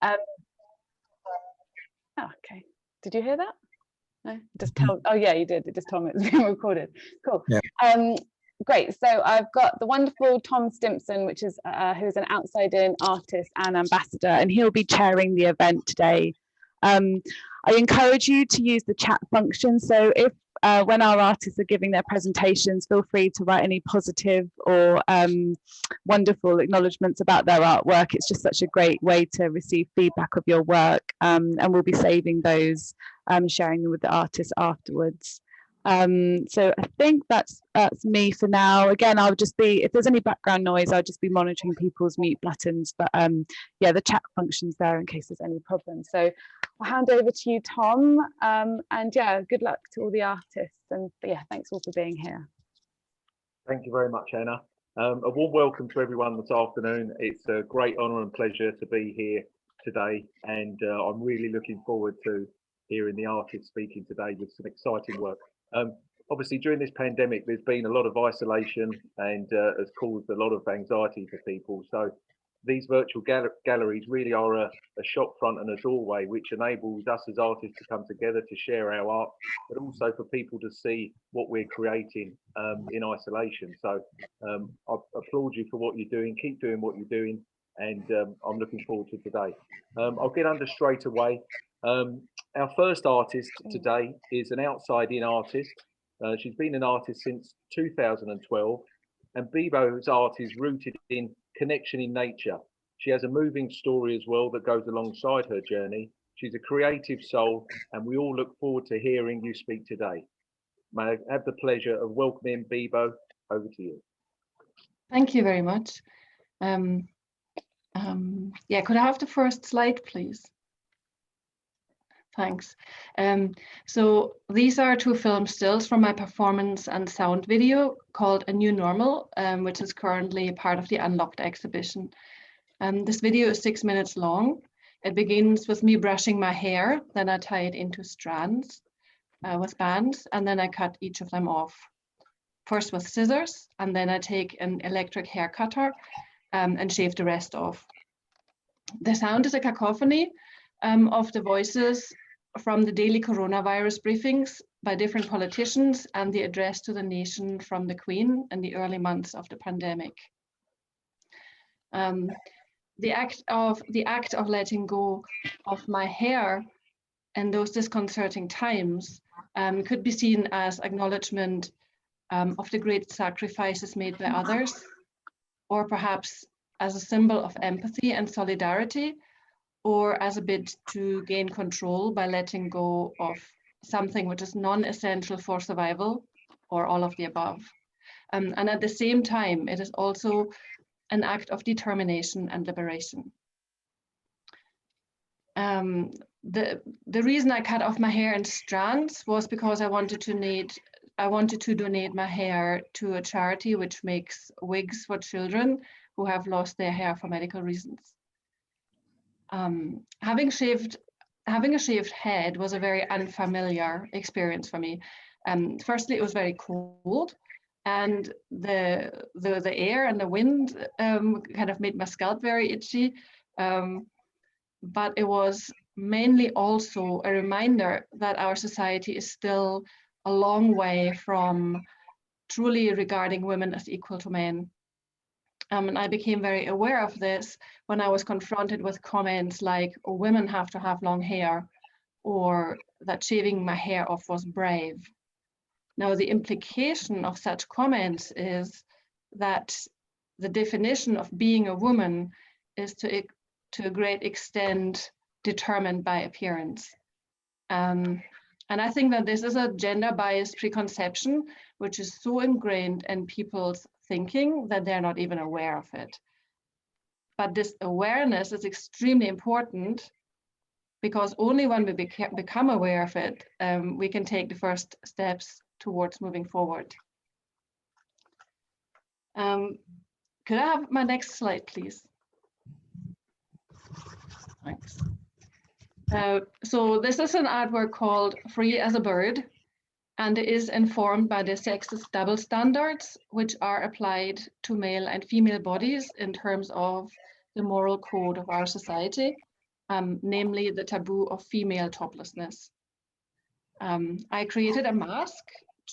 Oh, okay. Did you hear that? No, just tell. Oh yeah, you did. It just told me it's being recorded. Cool. Yeah. Great. So I've got the wonderful Tom Stimpson, which is who's an outside-in artist and ambassador, and he'll be chairing the event today. I encourage you to use the chat function. So if when our artists are giving their presentations, feel free to write any positive or wonderful acknowledgements about their artwork. It's just such a great way to receive feedback of your work, and we'll be saving those, sharing them with the artists afterwards. So I think that's me for now. Again, I'll just be, if there's any background noise, I'll just be monitoring people's mute buttons, but yeah, the chat function's there in case there's any problems. So I'll hand over to you, Tom, and yeah, good luck to all the artists, and yeah, thanks all for being here. Thank you very much, Anna. A warm welcome to everyone this afternoon. It's a great honour and pleasure to be here today, and I'm really looking forward to hearing the artists speaking today with some exciting work. Obviously, during this pandemic, there's been a lot of isolation and has caused a lot of anxiety for people. So these virtual galleries really are a shop front and a doorway, which enables us as artists to come together to share our art, but also for people to see what we're creating in isolation. So I applaud you for what you're doing. Keep doing what you're doing, and I'm looking forward to today. I'll get under straight away. Our first artist today is an outside-in artist. She's been an artist since 2012, and Bebo's art is rooted in connection in nature. She has a moving story as well that goes alongside her journey. She's a creative soul, and we all look forward to hearing you speak today. May I have the pleasure of welcoming Bebo. Over to you. Thank you very much. Yeah, could I have the first slide, please? Thanks. So these are two film stills from my performance and sound video called A New Normal, which is currently part of the Unlocked exhibition. This video is 6 minutes long. It begins with me brushing my hair, then I tie it into strands with bands, and then I cut each of them off. First with scissors, and then I take an electric hair cutter and shave the rest off. The sound is a cacophony of the voices from the daily coronavirus briefings by different politicians and the address to the nation from the Queen in the early months of the pandemic. The act of letting go of my hair in those disconcerting times could be seen as acknowledgement of the great sacrifices made by others, or perhaps as a symbol of empathy and solidarity, or as a bid to gain control by letting go of something which is non-essential for survival, or all of the above. And at the same time, it is also an act of determination and liberation. The reason I cut off my hair in strands was because I wanted to donate my hair to a charity which makes wigs for children who have lost their hair for medical reasons. Having a shaved head was a very unfamiliar experience for me. Firstly, it was very cold, and the air and the wind kind of made my scalp very itchy. But it was mainly also a reminder that our society is still a long way from truly regarding women as equal to men. And I became very aware of this when I was confronted with comments like, oh, women have to have long hair, or that shaving my hair off was brave. Now, the implication of such comments is that the definition of being a woman is to a great extent determined by appearance. And I think that this is a gender-biased preconception, which is so ingrained in people's thinking that they're not even aware of it. But this awareness is extremely important, because only when we become aware of it, we can take the first steps towards moving forward. Could I have my next slide, please? Thanks. So this is an artwork called Free as a Bird, and it is informed by the sexist double standards which are applied to male and female bodies in terms of the moral code of our society. namely the taboo of female toplessness. I created a mask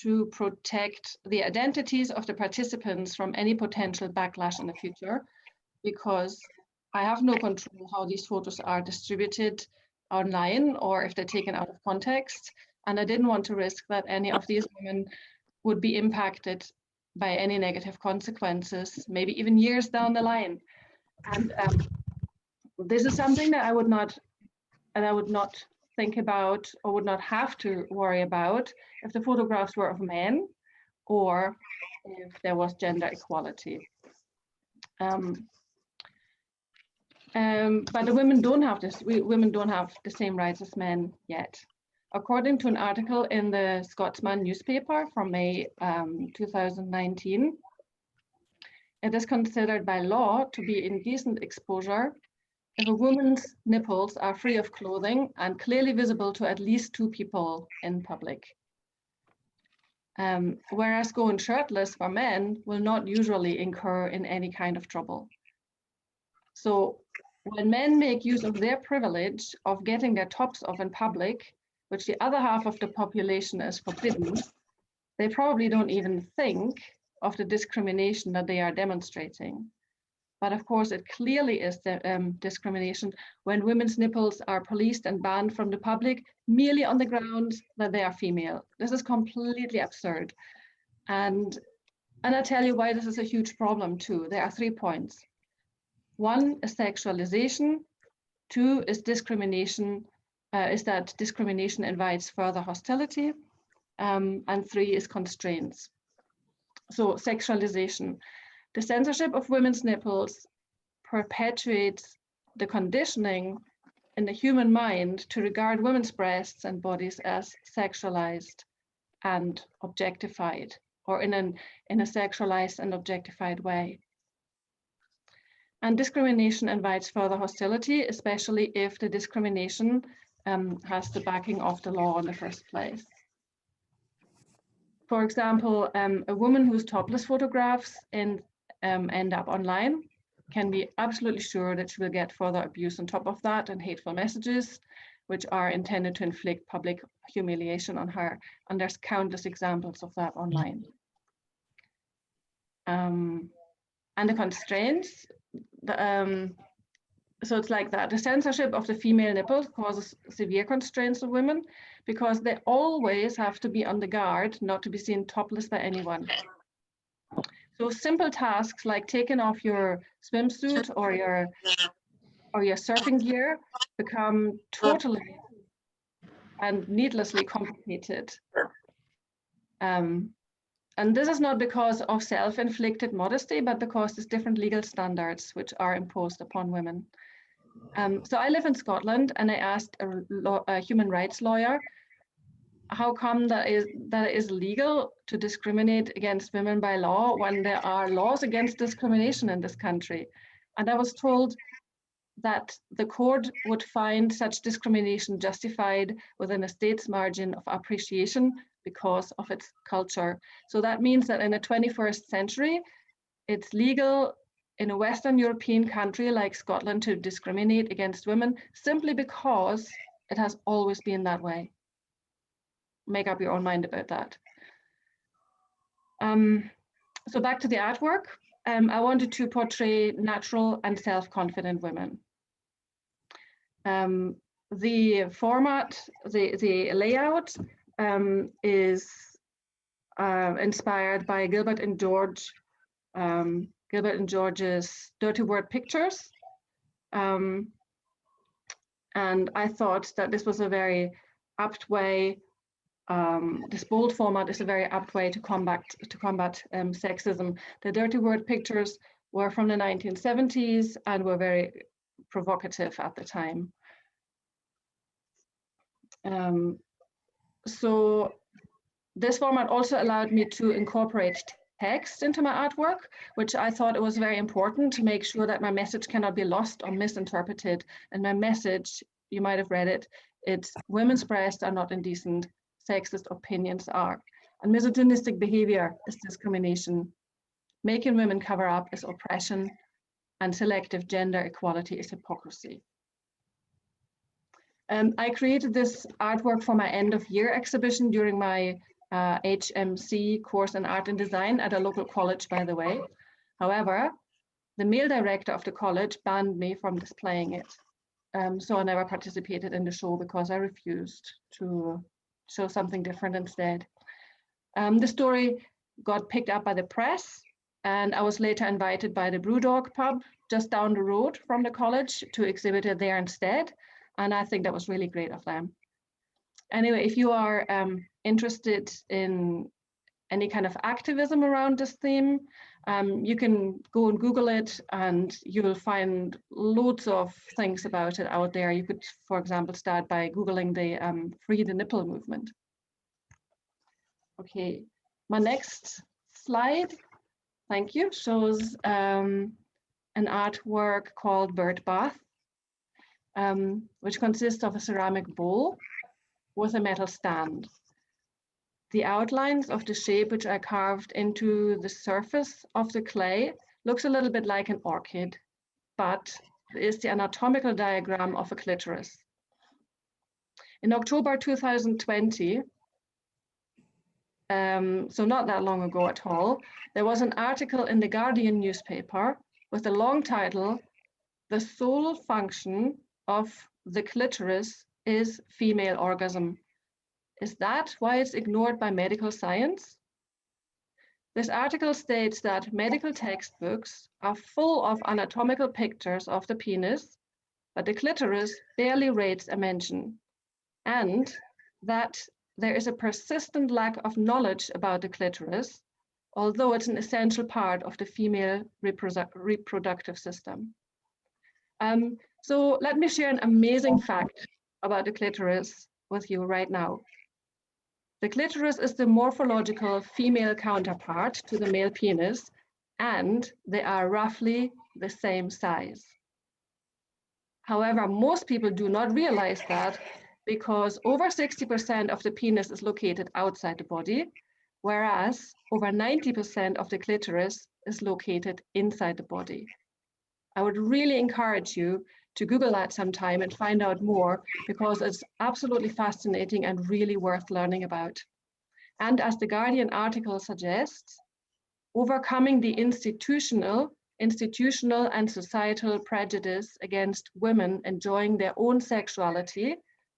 to protect the identities of the participants from any potential backlash in the future, because I have no control how these photos are distributed online or if they're taken out of context. And I didn't want to risk that any of these women would be impacted by any negative consequences, maybe even years down the line. And this is something that I would not think about or would not have to worry about if the photographs were of men or if there was gender equality. But the women don't have this. Women don't have the same rights as men yet. According to an article in the Scotsman newspaper from May 2019, it is considered by law to be indecent exposure if a woman's nipples are free of clothing and clearly visible to at least 2 people in public. Whereas going shirtless for men will not usually incur in any kind of trouble. So when men make use of their privilege of getting their tops off in public, which the other half of the population is forbidden, they probably don't even think of the discrimination that they are demonstrating. But of course, it clearly is discrimination when women's nipples are policed and banned from the public merely on the grounds that they are female. This is completely absurd. And I tell you why this is a huge problem too. There are 3 points. 1 is sexualization. 2 is discrimination, is that discrimination invites further hostility. And 3 is constraints. So sexualization. The censorship of women's nipples perpetuates the conditioning in the human mind to regard women's breasts and bodies as sexualized and objectified, or in a sexualized and objectified way. And discrimination invites further hostility, especially if the discrimination has the backing of the law in the first place. For example, a woman whose topless photographs end up online can be absolutely sure that she will get further abuse on top of that and hateful messages, which are intended to inflict public humiliation on her. And there's countless examples of that online. And the constraints, so it's like that. The censorship of the female nipples causes severe constraints on women because they always have to be on the guard not to be seen topless by anyone. So simple tasks like taking off your swimsuit or your surfing gear become totally and needlessly complicated. And this is not because of self-inflicted modesty, but because there's different legal standards which are imposed upon women. So I live in Scotland, and I asked a human rights lawyer, how come that it is legal to discriminate against women by law when there are laws against discrimination in this country? And I was told that the court would find such discrimination justified within a state's margin of appreciation because of its culture. So that means that in the 21st century, it's legal in a Western European country like Scotland to discriminate against women simply because it has always been that way. Make up your own mind about that. So back to the artwork. I wanted to portray natural and self-confident women. The format, the layout is inspired by Gilbert and George's Dirty Word Pictures. And I thought that this was a very apt way, this bold format is a very apt way to combat sexism. The Dirty Word Pictures were from the 1970s and were very provocative at the time. So this format also allowed me to incorporate text into my artwork, which I thought it was very important to make sure that my message cannot be lost or misinterpreted. And my message, you might have read it, it's women's breasts are not indecent, sexist opinions are. And misogynistic behavior is discrimination. Making women cover up is oppression, and selective gender equality is hypocrisy. I created this artwork for my end of year exhibition during my HMC course in art and design at a local college, by the way. However, the male director of the college banned me from displaying it. So I never participated in the show because I refused to show something different instead. The story got picked up by the press, and I was later invited by the Brewdog pub just down the road from the college to exhibit it there instead. And I think that was really great of them. Anyway, if you are interested in any kind of activism around this theme, you can go and Google it and you will find loads of things about it out there. You could, for example, start by Googling the Free the Nipple movement. Okay, my next slide, thank you, shows an artwork called Bird Bath, which consists of a ceramic bowl with a metal stand. The outlines of the shape which I carved into the surface of the clay looks a little bit like an orchid, but is the anatomical diagram of a clitoris. In October 2020, so not that long ago at all, there was an article in the Guardian newspaper with a long title, "The Sole Function of the Clitoris is Female Orgasm. Is that why it's ignored by medical science?" This article states that medical textbooks are full of anatomical pictures of the penis, but the clitoris barely rates a mention, and that there is a persistent lack of knowledge about the clitoris, although it's an essential part of the female reproductive system. So let me share an amazing fact about the clitoris with you right now. The clitoris is the morphological female counterpart to the male penis, and they are roughly the same size. However, most people do not realize that because over 60% of the penis is located outside the body, whereas over 90% of the clitoris is located inside the body. I would really encourage you to Google that sometime and find out more, because it's absolutely fascinating and really worth learning about. And as the Guardian article suggests, overcoming the institutional and societal prejudice against women enjoying their own sexuality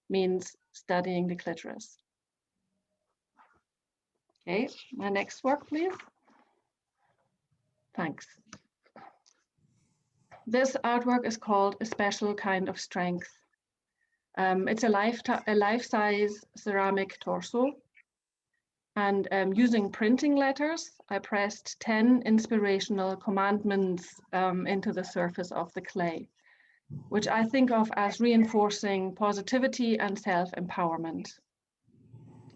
means studying the clitoris. Okay, my next work, please. Thanks. This artwork is called A Special Kind of Strength. It's a life-size ceramic torso. And using printing letters, I pressed 10 inspirational commandments into the surface of the clay, which I think of as reinforcing positivity and self-empowerment,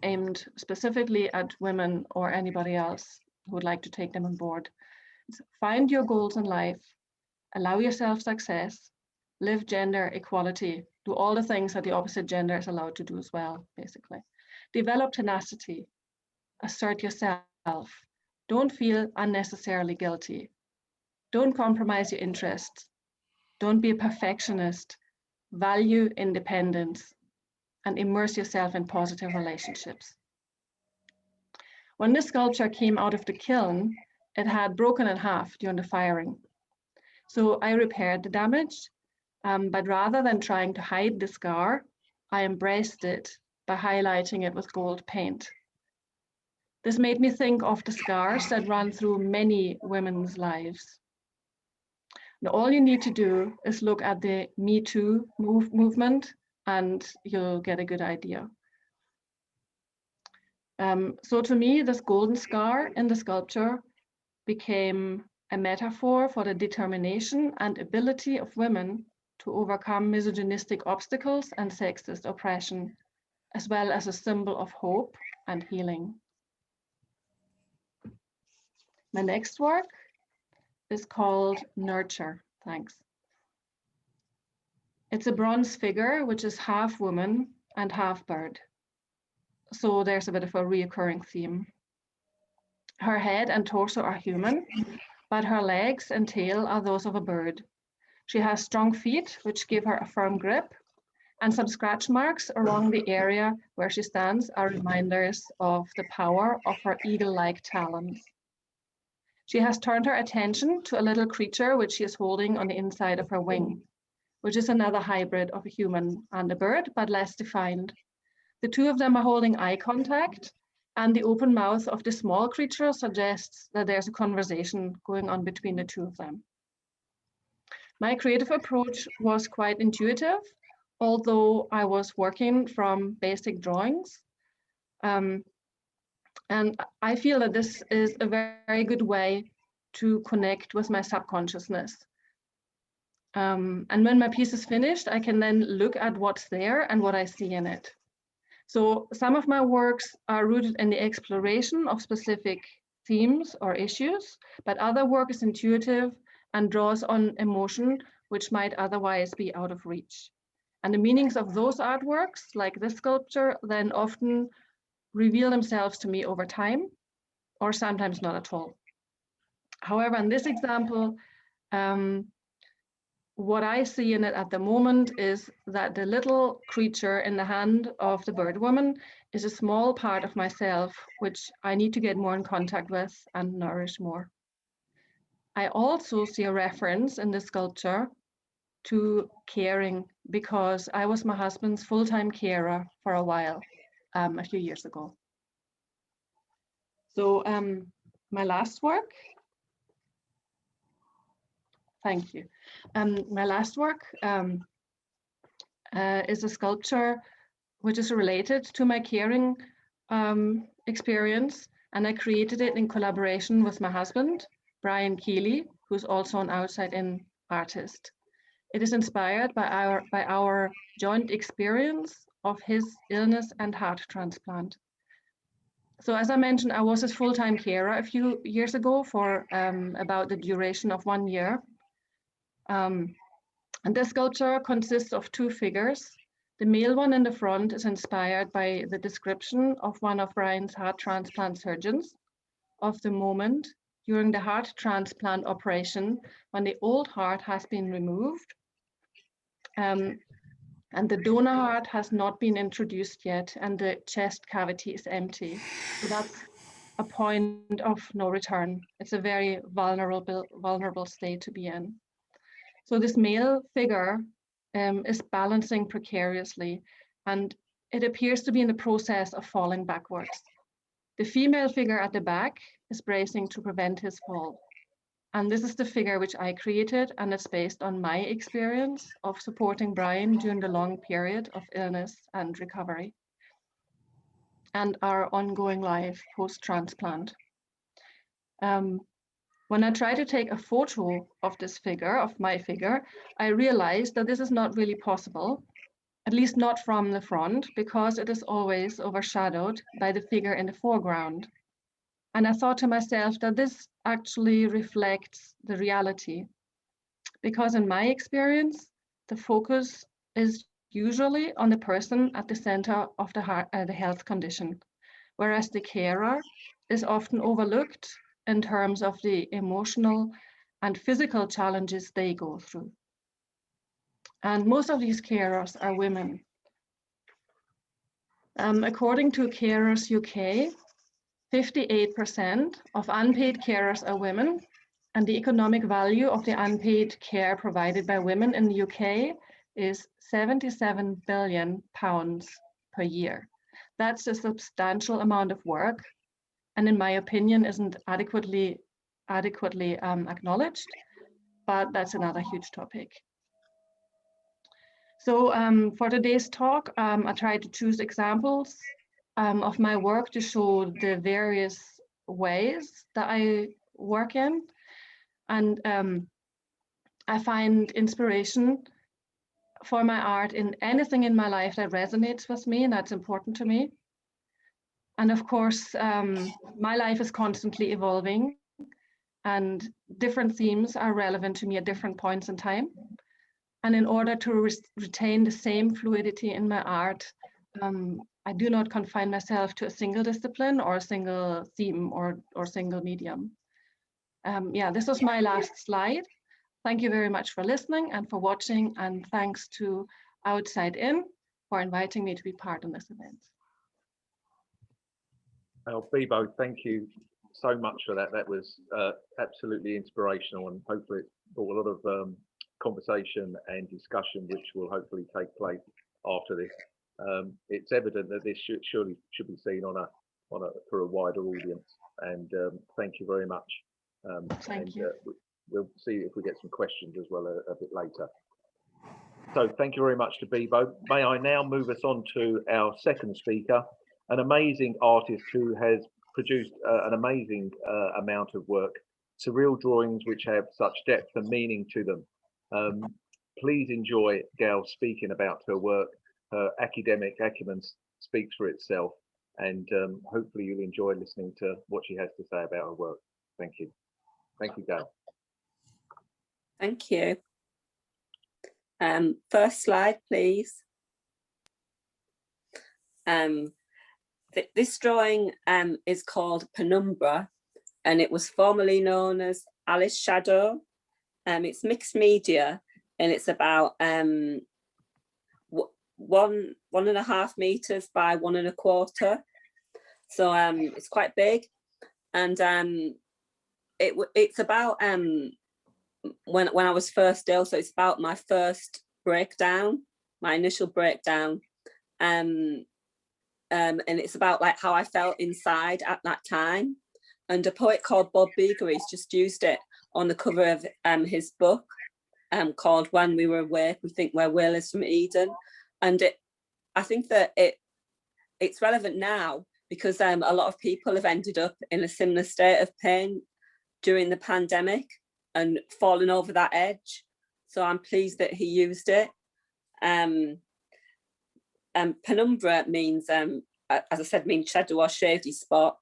aimed specifically at women or anybody else who would like to take them on board. Find your goals in life, allow yourself success, live gender equality, do all the things that the opposite gender is allowed to do as well, basically. Develop tenacity, assert yourself, don't feel unnecessarily guilty, don't compromise your interests, don't be a perfectionist, value independence, and immerse yourself in positive relationships. When this sculpture came out of the kiln, it had broken in half during the firing. So I repaired the damage, but rather than trying to hide the scar, I embraced it by highlighting it with gold paint. This made me think of the scars that run through many women's lives. Now, all you need to do is look at the Me Too movement and you'll get a good idea. So to me, this golden scar in the sculpture became a metaphor for the determination and ability of women to overcome misogynistic obstacles and sexist oppression, as well as a symbol of hope and healing. My next work is called Nurture. Thanks. It's a bronze figure, which is half woman and half bird. So there's a bit of a reoccurring theme. Her head and torso are human, but her legs and tail are those of a bird. She has strong feet, which give her a firm grip, and some scratch marks along the area where she stands are reminders of the power of her eagle-like talons. She has turned her attention to a little creature which she is holding on the inside of her wing, which is another hybrid of a human and a bird, but less defined. The two of them are holding eye contact, and the open mouth of the small creature suggests that there's a conversation going on between the two of them. My creative approach was quite intuitive, although I was working from basic drawings. And I feel that this is a very good way to connect with my subconsciousness. And when my piece is finished, I can then look at what's there and what I see in it. So some of my works are rooted in the exploration of specific themes or issues, but other work is intuitive and draws on emotion, which might otherwise be out of reach. And the meanings of those artworks, like this sculpture, then often reveal themselves to me over time, or sometimes not at all. However, in this example, what I see in it at the moment is that the little creature in the hand of the bird woman is a small part of myself, which I need to get more in contact with and nourish more. I also see a reference in the sculpture to caring, because I was my husband's full-time carer for a while, a few years ago. So my last work, thank you. My last work is a sculpture which is related to my caring experience, and I created it in collaboration with my husband, Brian Keeley, who's also an outside-in artist. It is inspired by our joint experience of his illness and heart transplant. So as I mentioned, I was his full-time carer a few years ago for about the duration of 1 year. And this sculpture consists of two figures. The male one in the front is inspired by the description of one of Brian's heart transplant surgeons of the moment during the heart transplant operation when the old heart has been removed and the donor heart has not been introduced yet and the chest cavity is empty. So that's a point of no return. It's a very vulnerable state to be in. So this male figure is balancing precariously, and it appears to be in the process of falling backwards. The female figure at the back is bracing to prevent his fall. And this is the figure which I created, and it's based on my experience of supporting Brian during the long period of illness and recovery, and our ongoing life post-transplant. When I try to take a photo of this figure, of my figure, I realized that this is not really possible, at least not from the front, because it is always overshadowed by the figure in the foreground. And I thought to myself that this actually reflects the reality, because in my experience, the focus is usually on the person at the center of the health condition, whereas the carer is often overlooked in terms of the emotional and physical challenges they go through. And most of these carers are women. According to Carers UK, 58% of unpaid carers are women, and the economic value of the unpaid care provided by women in the UK is £77 billion per year. That's a substantial amount of work, and in my opinion isn't adequately acknowledged, but that's another huge topic. So for today's talk, I tried to choose examples of my work to show the various ways that I work in. And I find inspiration for my art in anything in my life that resonates with me and that's important to me. And of course, my life is constantly evolving and different themes are relevant to me at different points in time. And in order to retain the same fluidity in my art, I do not confine myself to a single discipline or a single theme or single medium. Yeah, this was my last slide. Thank you very much for listening and for watching, and thanks to Outside In for inviting me to be part of this event. Well, Bibo, thank you so much for that. That was absolutely inspirational, and hopefully it brought a lot of conversation and discussion, which will hopefully take place after this. It's evident that this surely should be seen for a wider audience. And thank you very much. Thank you. We'll see if we get some questions as well a bit later. So thank you very much to Bibo. May I now move us on to our second speaker, an amazing artist who has produced an amazing amount of work, surreal drawings which have such depth and meaning to them. Please enjoy Gail speaking about her work. Her academic acumen speaks for itself, and hopefully you'll enjoy listening to what she has to say about her work. Thank you. Thank you, Gail. Thank you. First slide, please. This drawing is called Penumbra, and it was formerly known as Alice Shadow. It's mixed media, and it's about 1.5 meters by 1.25. So it's quite big, and it's about when I was first ill. So it's about my first breakdown, my initial breakdown, and it's about like how I felt inside at that time. And a poet called Bob Beagery's just used it on the cover of his book called When We Were Awake, We Think Where Will Is from Eden. And I think that it's relevant now because a lot of people have ended up in a similar state of pain during the pandemic and fallen over that edge. So I'm pleased that he used it. Penumbra means, as I said, means shadow or shady spot.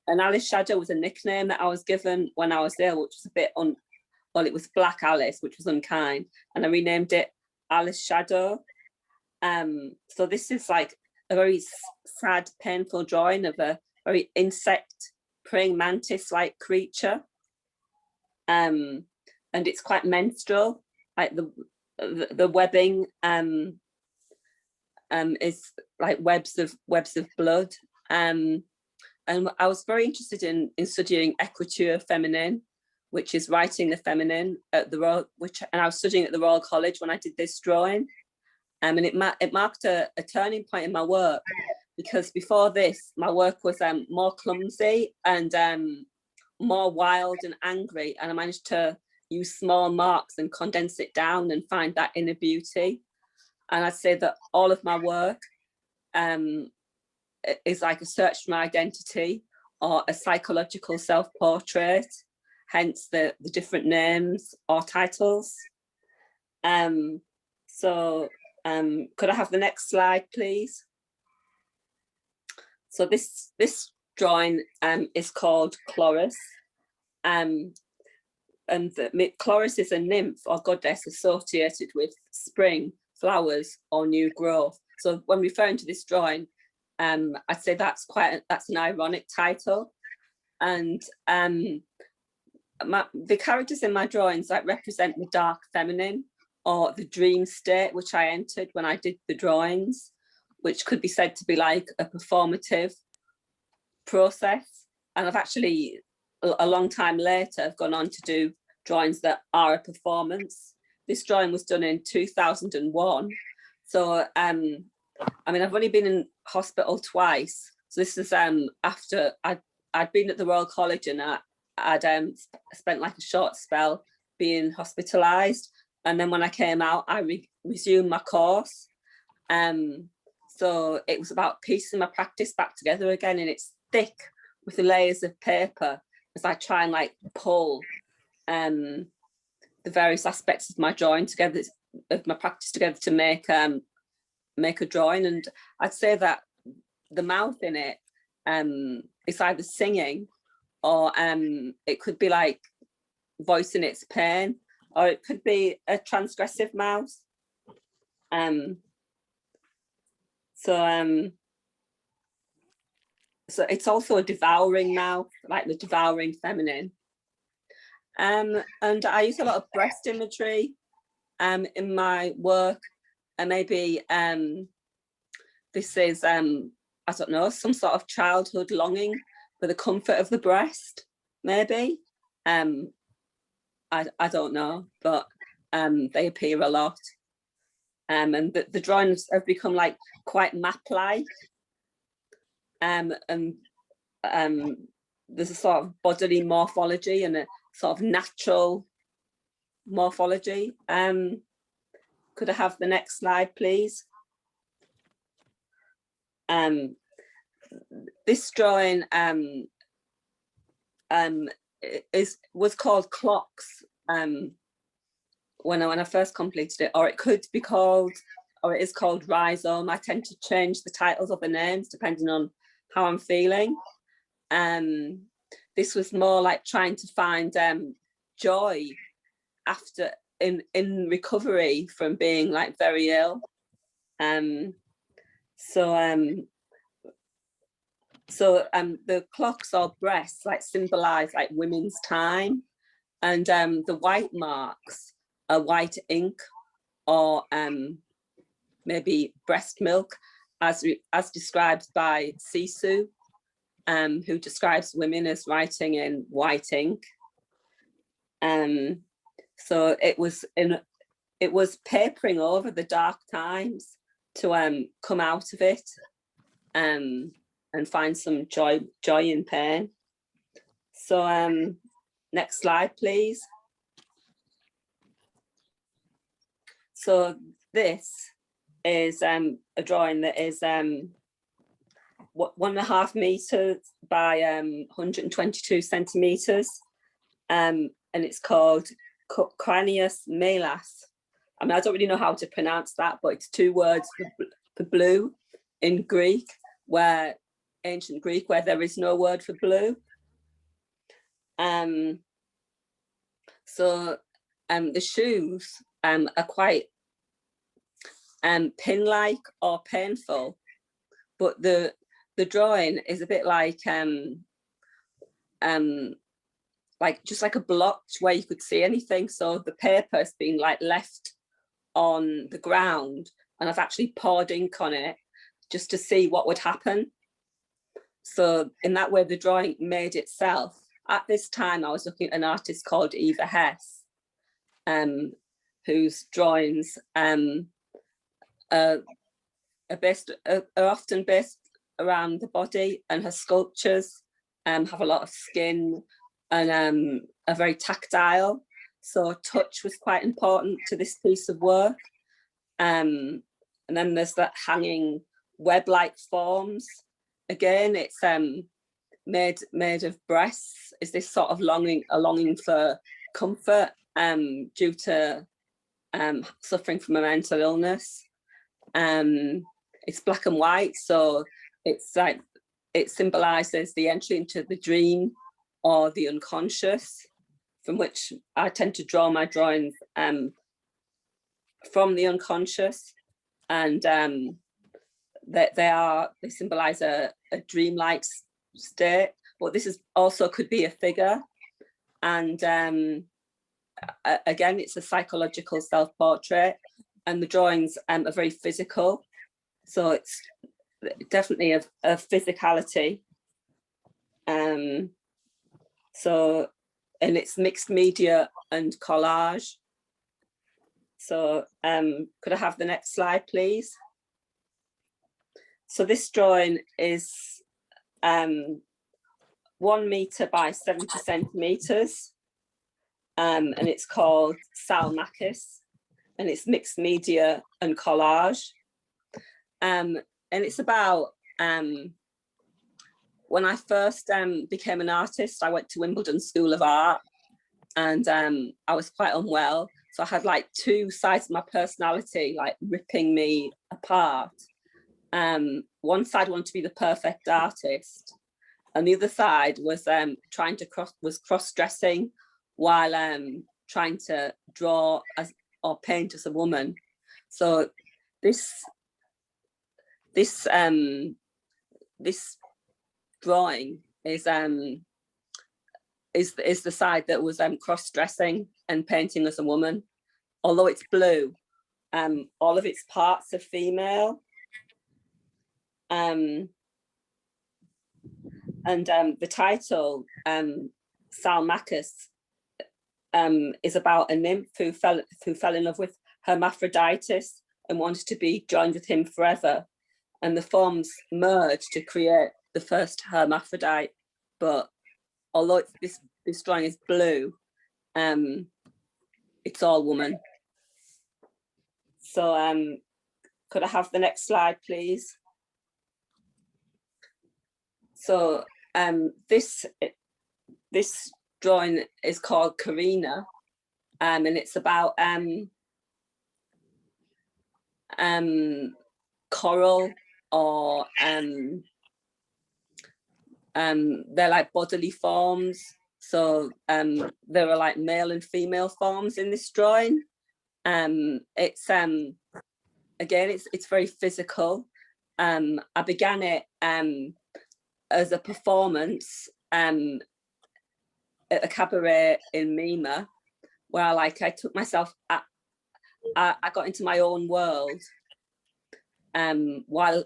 And Alice Shadow was a nickname that I was given when I was ill, which was a bit well, it was Black Alice, which was unkind. And I renamed it Alice Shadow. So this is like a very sad, painful drawing of a very insect praying mantis-like creature. And it's quite menstrual, like the webbing is like webs of blood. And I was very interested in studying écriture féminine, which is writing the feminine at the Royal, and I was studying at the Royal College when I did this drawing. And it marked a turning point in my work, because before this, my work was more clumsy and more wild and angry. And I managed to use small marks and condense it down and find that inner beauty. And I'd say that all of my work is like a search for my identity or a psychological self-portrait, hence the different names or titles. Could I have the next slide, please? So this drawing is called Chloris. And Chloris is a nymph or goddess associated with spring, flowers, or new growth. So when referring to this drawing, I'd say that's an ironic title. And the characters in my drawings like represent the dark feminine or the dream state which I entered when I did the drawings, which could be said to be like a performative process. And I've actually, a long time later, I've gone on to do drawings that are a performance. This drawing was done in 2001. So, I mean, I've only been in hospital twice. So this is after I'd been at the Royal College and I'd spent like a short spell being hospitalised. And then when I came out, I resumed my course. So it was about piecing my practice back together again, and it's thick with the layers of paper as I try and like pull the various aspects of my drawing together, of my practice together to make a drawing. And I'd say that the mouth in it is either singing or it could be like voicing its pain, or it could be a transgressive mouth. So it's also a devouring mouth, like the devouring feminine. And I use a lot of breast imagery in my work. and maybe this is I don't know, some sort of childhood longing for the comfort of the breast, maybe. I don't know, but they appear a lot. And the drawings have become like quite map-like. And there's a sort of bodily morphology and a sort of natural morphology. Could I have the next slide, please? This drawing was called Clocks when I first completed it, or it could be called, or it is called Rhizome. I tend to change the titles of the names depending on how I'm feeling. This was more like trying to find joy after in recovery from being like very ill. The clocks or breasts like symbolize like women's time, and the white marks are white ink or maybe breast milk, as described by Sisu, who describes women as writing in white ink. So it was papering over the dark times to come out of it and find some joy in pain. So next slide, please. So this is a drawing that is 1.5 meters by 122 centimeters, and it's called Cranius Melas. I mean, I don't really know how to pronounce that, but it's 2 words for blue in Greek, where ancient Greek, where there is no word for blue. So the shoes are quite pin-like or painful, but the drawing is a bit like just like a blotch where you could see anything. So the paper has been like left on the ground, and I've actually poured ink on it just to see what would happen. So in that way, the drawing made itself. At this time, I was looking at an artist called Eva Hess, whose drawings are often based around the body, and her sculptures have a lot of skin and are very tactile. So touch was quite important to this piece of work. And then there's that hanging web-like forms. Again, it's made of breasts. Is this sort of a longing for comfort due to suffering from a mental illness. It's black and white, so it's like it symbolizes the entry into the dream or the unconscious, from which I tend to draw my drawings from the unconscious, and they symbolize a dreamlike state. But this is also could be a figure, and again, it's a psychological self-portrait, and the drawings are very physical, so it's definitely a physicality. So, and it's mixed media and collage. So could I have the next slide, please? So this drawing is 1 meter by 70 centimeters, and it's called Salmakis, and it's mixed media and collage. And it's about when I first became an artist, I went to Wimbledon School of Art, and I was quite unwell. So I had like 2 sides of my personality like ripping me apart. One side wanted to be the perfect artist, and the other side was cross-dressing while trying to draw or paint as a woman. So this drawing is the side that was cross-dressing and painting as a woman. Although it's blue, all of its parts are female. And the title, Salmachus, is about a nymph who fell in love with Hermaphroditus and wanted to be joined with him forever. And the forms merged to create the first hermaphrodite. But although this drawing is blue, it's all woman. So could I have the next slide, please? So this drawing is called Karina, and it's about coral, or they're like bodily forms. So there are like male and female forms in this drawing. It's again, it's very physical. I began it as a performance at a cabaret in Mima, where I took myself, I got into my own world while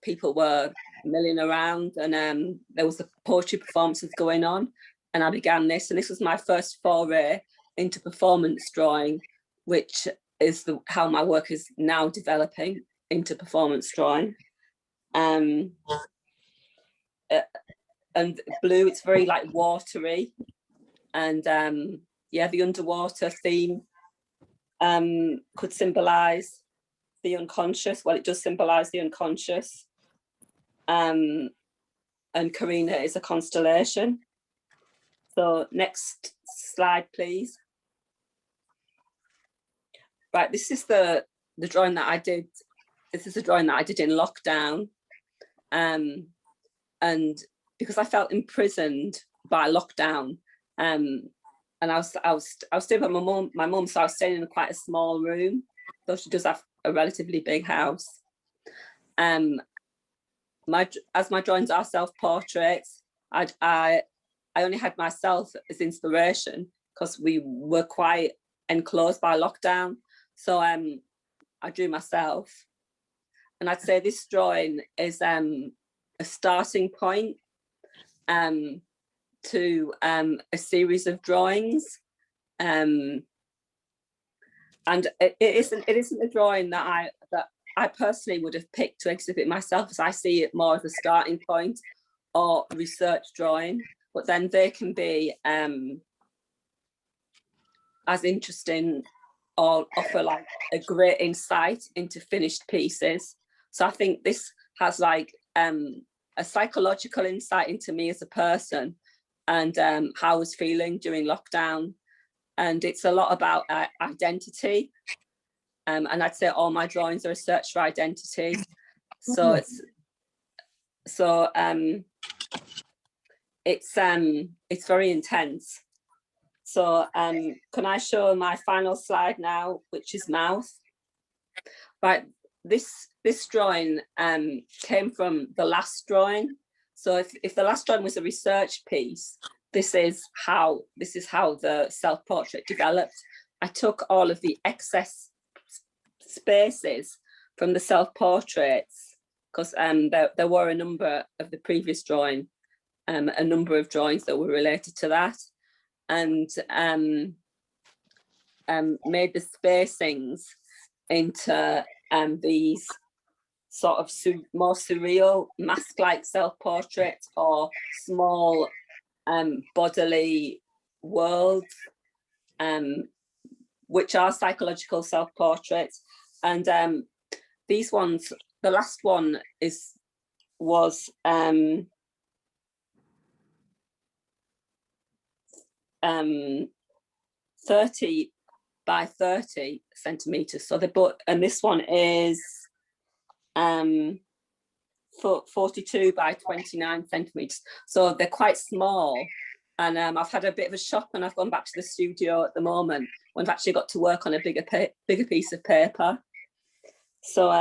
people were milling around, and there was the poetry performances going on, and I began this, and this was my first foray into performance drawing, which is how my work is now developing into performance drawing. And blue, it's very like watery, and yeah, the underwater theme could symbolize the unconscious. Well, it does symbolize the unconscious. And Karina is a constellation. So next slide, please. Right, this is the drawing that I did. This is a drawing that I did in lockdown. And because I felt imprisoned by lockdown, and I was staying with my mum, so I was staying in quite a small room, though she does have a relatively big house. As my drawings are self-portraits, I only had myself as inspiration because we were quite enclosed by lockdown. So I drew myself, and I'd say this drawing is a starting point to a series of drawings, and it isn't a drawing that I personally would have picked to exhibit myself, as I see it more as a starting point or research drawing, but then they can be as interesting or offer like a great insight into finished pieces. So I think this has like a psychological insight into me as a person, and how I was feeling during lockdown. And it's a lot about identity. And I'd say all my drawings are a search for identity. So it's very intense. So can I show my final slide now, which is mouth? Right, this drawing came from the last drawing. So if the last drawing was a research piece, this is how the self-portrait developed. I took all of the excess spaces from the self-portraits, because there were a number of the previous drawing, a number of drawings that were related to that, and made the spacings into these sort of more surreal mask-like self-portraits, or small bodily worlds, which are psychological self-portraits. And these ones, the last one was 30 by 30 centimeters. So and this one is 42 by 29 centimeters. So they're quite small. And I've had a bit of a shock when I've gone back to the studio at the moment, when I've actually got to work on a bigger piece of paper. So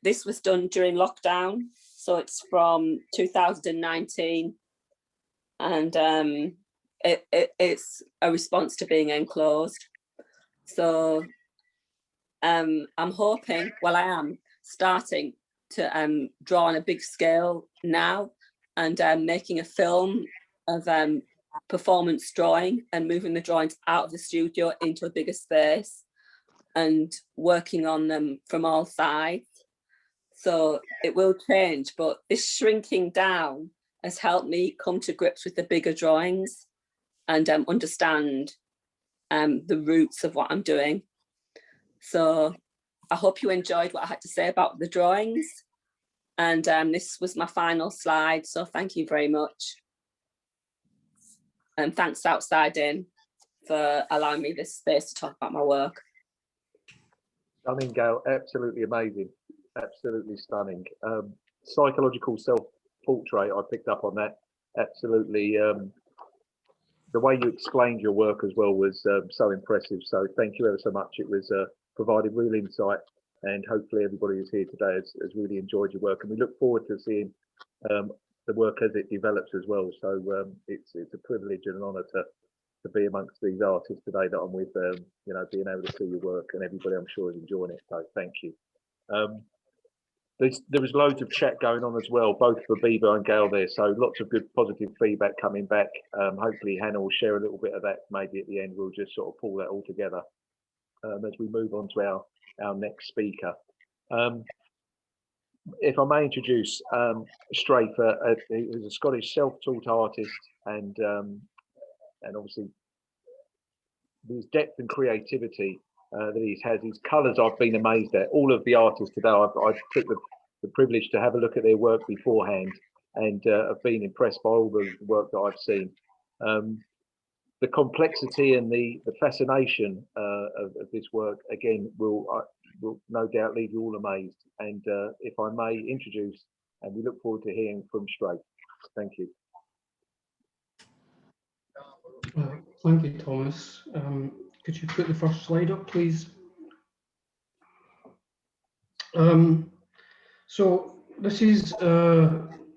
this was done during lockdown. So it's from 2019. And it's a response to being enclosed. So I'm hoping, well, I am starting to draw on a big scale now, and making a film of performance drawing and moving the drawings out of the studio into a bigger space and working on them from all sides. So it will change, but this shrinking down has helped me come to grips with the bigger drawings and understand the roots of what I'm doing. So I hope you enjoyed what I had to say about the drawings. And this was my final slide. So thank you very much. And thanks Outside In for allowing me this space to talk about my work. Stunning, Gail, absolutely amazing. Absolutely stunning. Psychological self-portrait, I picked up on that. Absolutely. The way you explained your work as well was so impressive. So thank you ever so much. It was provided real insight, and hopefully everybody who's here today has really enjoyed your work. And we look forward to seeing the work as it develops as well. So it's a privilege and an honour to be amongst these artists today that I'm with. You know, being able to see your work, and everybody I'm sure is enjoying it. So thank you. There was loads of chat going on as well, both for Biba and Gail there. So lots of good positive feedback coming back. Hopefully Hannah will share a little bit of that. Maybe at the end we'll just sort of pull that all together as we move on to our next speaker. If I may introduce Strafe, who's a Scottish self-taught artist, and obviously his depth and creativity that he has, his colours I've been amazed at. All of the artists today, I took the privilege to have a look at their work beforehand, and have been impressed by all the work that I've seen. The complexity and the fascination of this work, again, will no doubt leave you all amazed. And if I may introduce, and we look forward to hearing from Strafe. Thank you. Thank you, Thomas. Could you put the first slide up, please? So this is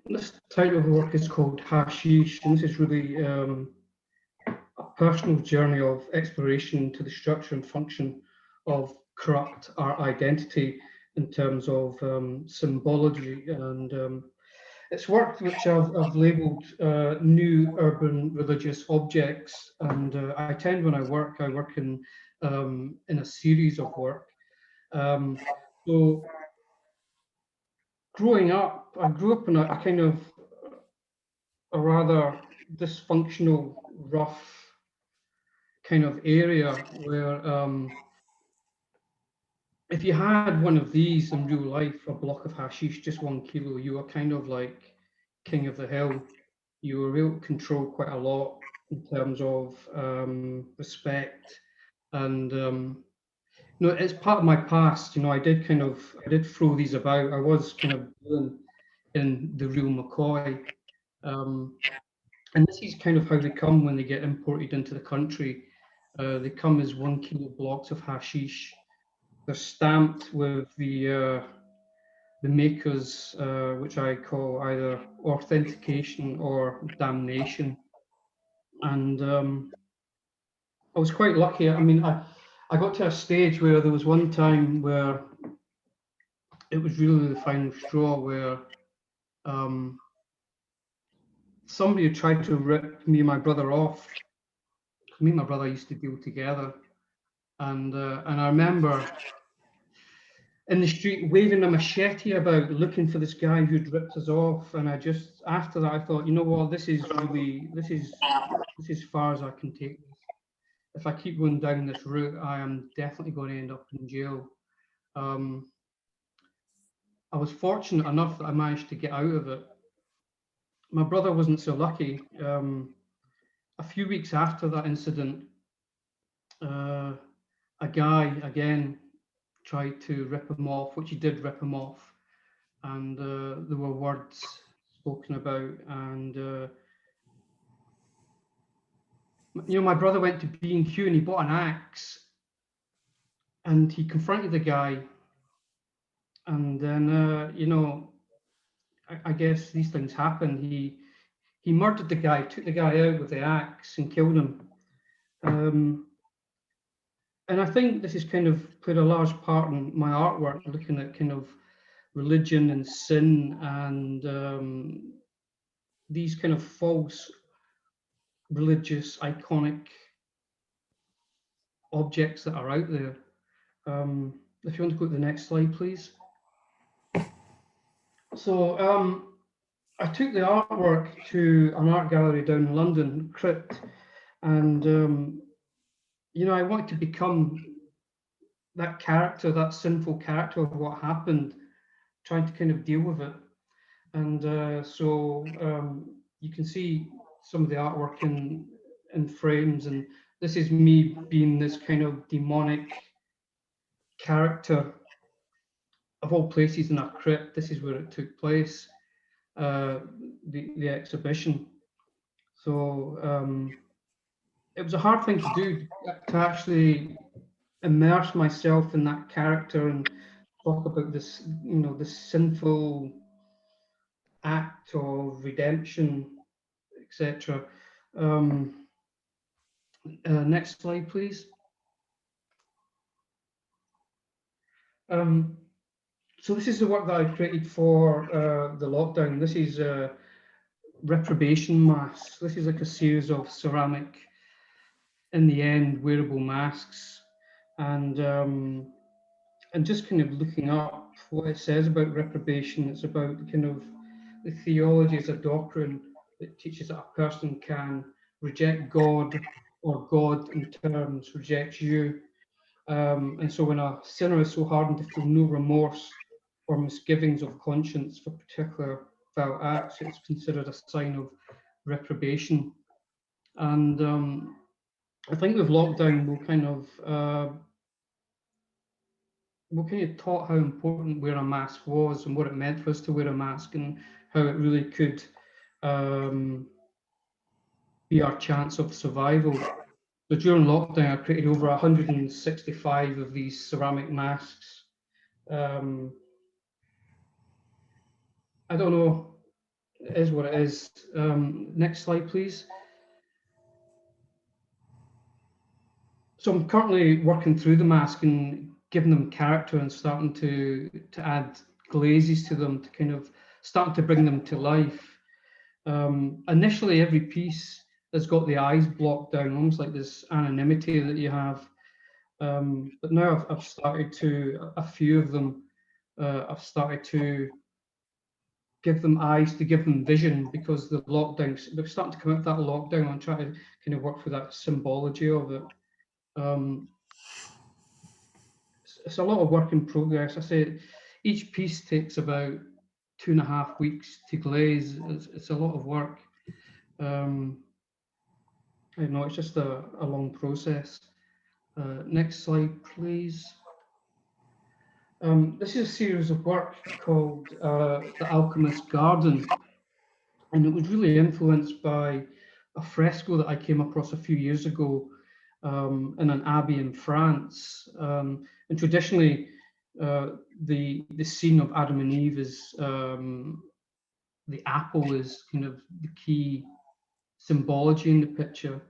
this title of the work is called Hashish, and this is really a personal journey of exploration to the structure and function of corrupt art identity in terms of symbology, and it's work which I've labelled new urban religious objects, and I tend when I work in a series of work. So growing up, I grew up in a kind of a rather dysfunctional, rough kind of area where if you had one of these in real life, a block of hashish, just 1 kilo, you were kind of like king of the hill. You were able to control quite a lot in terms of respect, and you know, it's part of my past. You know, I did throw these about. I was kind of in the real McCoy, and this is kind of how they come when they get imported into the country. They come as 1 kilo blocks of hashish. They're stamped with the makers, which I call either authentication or damnation. And I was quite lucky. I mean, I got to a stage where there was one time where it was really the final straw, where somebody had tried to rip me and my brother off. Me and my brother used to deal together, and I remember in the street waving a machete about, looking for this guy who'd ripped us off. And I just, after that, I thought, you know what, this is as far as I can take this. If I keep going down this route, I am definitely going to end up in jail. I was fortunate enough that I managed to get out of it. My brother wasn't so lucky. A few weeks after that incident, a guy again tried to rip him off, which he did rip him off, and there were words spoken about, and you know, my brother went to B&Q and he bought an axe, and he confronted the guy, and then you know, I guess these things happen. he murdered the guy, took the guy out with the axe and killed him. And I think this has kind of played a large part in my artwork, looking at kind of religion and sin and these kind of false religious iconic objects that are out there. If you want to go to the next slide, please. So I took the artwork to an art gallery down in London, Crypt, and you know, I wanted to become that character, that sinful character of what happened, trying to kind of deal with it. And so you can see some of the artwork in frames, and this is me being this kind of demonic character. Of all places in a crypt, this is where it took place, the exhibition. So it was a hard thing to do, to actually immerse myself in that character and talk about this, you know, this sinful act of redemption, etc. Next slide, please. So this is the work that I created for the lockdown. This is reprobation masks. This is like a series of ceramic, in the end, wearable masks, and just kind of looking up what it says about reprobation. It's about kind of the theology as a doctrine that teaches that a person can reject God, or God in terms rejects you. And so when a sinner is so hardened to feel no remorse or misgivings of conscience for particular foul acts, it's considered a sign of reprobation. And I think with lockdown, we'll kind of taught how important wearing a mask was and what it meant for us to wear a mask, and how it really could be our chance of survival. So during lockdown, I created over 165 of these ceramic masks. I don't know, it is what it is. Next slide, please. So I'm currently working through the mask and giving them character and starting to add glazes to them, to kind of start to bring them to life. Initially, every piece has got the eyes blocked down, almost like this anonymity that you have. But now I've started to, a few of them, I've started to give them eyes, to give them vision, because the lockdown, they're starting to come out of that lockdown and try to kind of work with that symbology of it. It's a lot of work in progress. I say each piece takes about 2.5 weeks to glaze. It's a lot of work. I know it's just a long process. Next slide, please. This is a series of work called The Alchemist's Garden, and it was really influenced by a fresco that I came across a few years ago in an abbey in France. And traditionally, the scene of Adam and Eve is the apple is kind of the key symbology in the picture.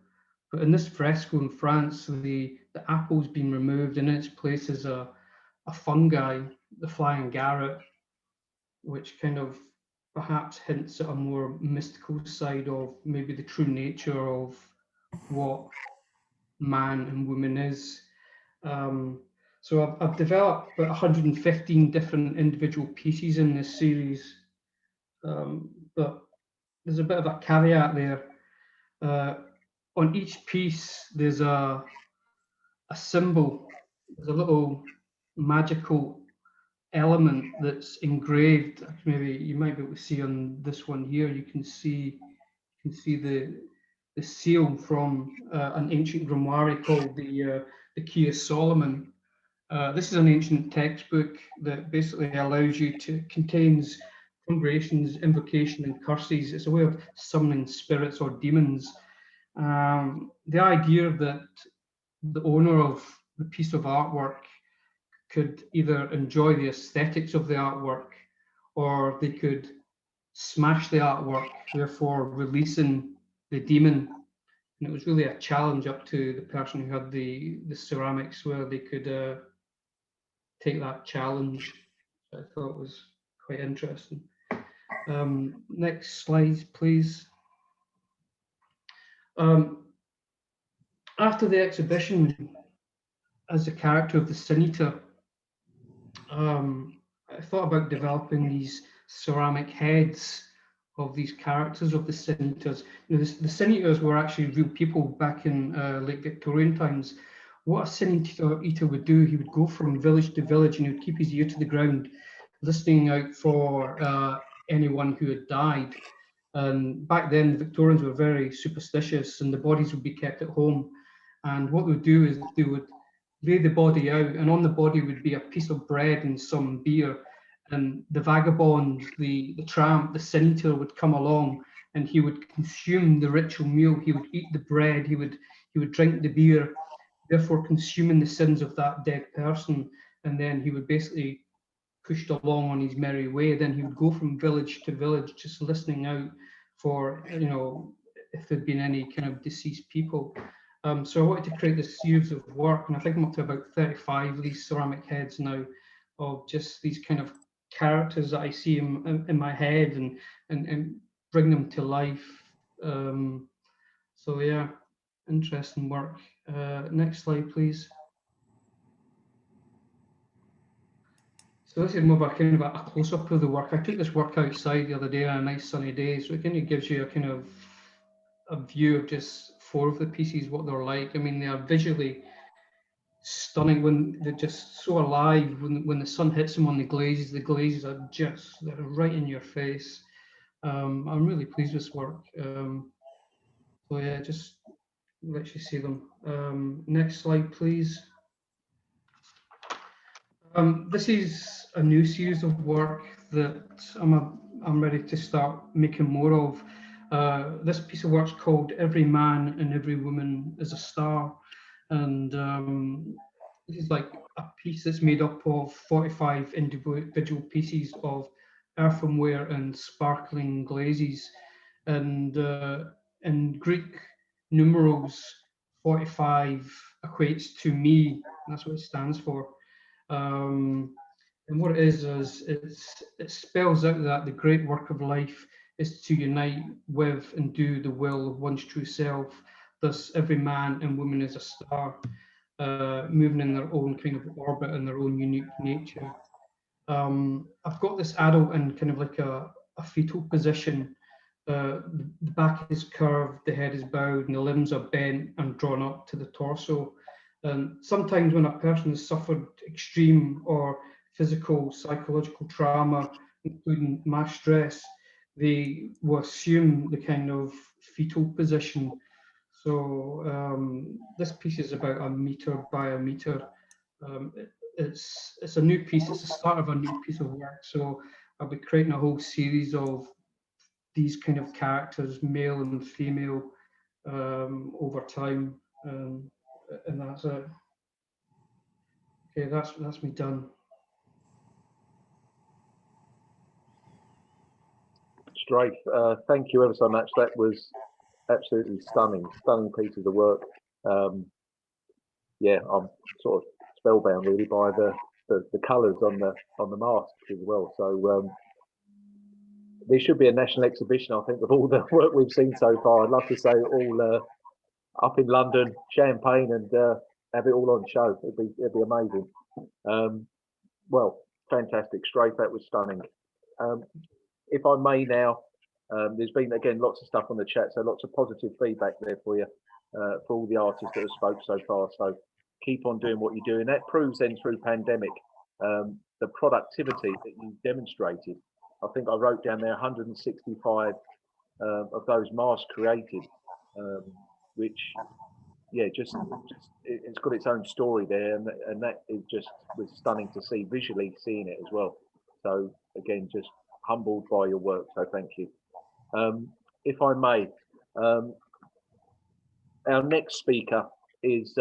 But in this fresco in France, the apple's been removed, and in its place is a fungi, the flying garret, which kind of perhaps hints at a more mystical side of maybe the true nature of what man and woman is. So I've developed about 115 different individual pieces in this series, but there's a bit of a caveat there. On each piece, there's a symbol, there's a little magical element that's engraved. Maybe you might be able to see on this one here. You can see the seal from an ancient grimoire called the Key of Solomon. This is an ancient textbook that basically allows you to, contains conjurations, invocation, and curses. It's a way of summoning spirits or demons. The idea that the owner of the piece of artwork could either enjoy the aesthetics of the artwork, or they could smash the artwork, therefore releasing the demon. And it was really a challenge up to the person who had the ceramics, where they could take that challenge. I thought was quite interesting. Next slide, please. After the exhibition, as a character of the Sin Eater, I thought about developing these ceramic heads of these characters of the Sin Eaters. You know, the Sin Eaters were actually real people back in late Victorian times. What a Sin Eater would do, he would go from village to village and he would keep his ear to the ground, listening out for anyone who had died. And back then, the Victorians were very superstitious, and the bodies would be kept at home. And what they would do is they would lay the body out, and on the body would be a piece of bread and some beer. And the vagabond, the tramp, the Sin Eater would come along, and he would consume the ritual meal. He would eat the bread. He would drink the beer, therefore consuming the sins of that dead person. And then he would basically pushed along on his merry way. Then he would go from village to village, just listening out for, you know, if there'd been any kind of deceased people. So I wanted to create this series of work, and I think I'm up to about 35 of these ceramic heads now, of just these kind of characters that I see in my head, and bring them to life. So yeah, interesting work. Next slide, please. So this is more of a kind of a close-up of the work. I took this work outside the other day on a nice sunny day, so it kind of gives you a kind of a view of just 4 of the pieces, what they're like. I mean, they are visually stunning when they're just so alive. When the sun hits them on the glazes are just, they're right in your face. I'm really pleased with this work. So yeah, just let you see them. Next slide, please. This is a new series of work that I'm ready to start making more of. This piece of work's called Every Man and Every Woman is a Star. And this is like a piece that's made up of 45 individual pieces of earthenware and sparkling glazes. And in Greek numerals, 45 equates to me. That's what it stands for. And what it is it spells out that the great work of life is to unite with and do the will of one's true self. Thus, every man and woman is a star, moving in their own kind of orbit and their own unique nature. I've got this adult in kind of like a fetal position. The back is curved, the head is bowed, and the limbs are bent and drawn up to the torso. And sometimes when a person has suffered extreme or physical, psychological trauma, including mass stress, they will assume the kind of fetal position. So this piece is about 1 meter by 1 meter. It's a new piece. It's the start of a new piece of work. So I'll be creating a whole series of these kind of characters, male and female, over time. And that's it. Okay, that's me done. Strafe, thank you ever so much. That was absolutely stunning pieces of work. Yeah, I'm sort of spellbound really by the colours on the mask as well. So there should be a national exhibition, I think, of all the work we've seen so far. I'd love to say all up in London, Champagne, and have it all on show. It'd be amazing. Well, fantastic, Strafe. That was stunning. If I may now, there's been again lots of stuff on the chat, so lots of positive feedback there for you, for all the artists that have spoke so far. So keep on doing what you're doing. That proves then through pandemic the productivity that you demonstrated. I think I wrote down there 165 of those masks created, which, yeah, just it's got its own story there, and that it just was stunning to see, visually seeing it as well. So again, just humbled by your work, so thank you. If I may, our next speaker is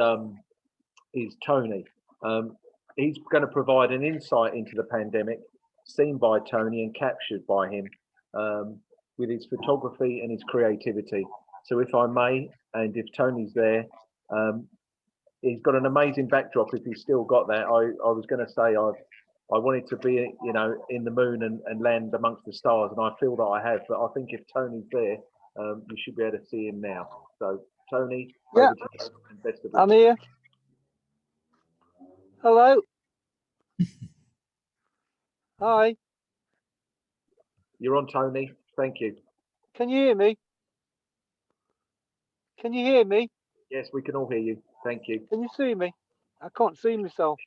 Tony. He's going to provide an insight into the pandemic, seen by Tony and captured by him, with his photography and his creativity. So if I may, and if Tony's there, he's got an amazing backdrop. If he's still got that, I was going to say I wanted to be, you know, in the moon and land amongst the stars, and I feel that I have. But I think if Tony's there, you should be able to see him now. So Tony, yeah, over to you, and best of luck. I'm here. Hello. Hi. You're on, Tony. Thank you. Can you hear me? Can you hear me? Yes, we can all hear you. Thank you. Can you see me? I can't see myself.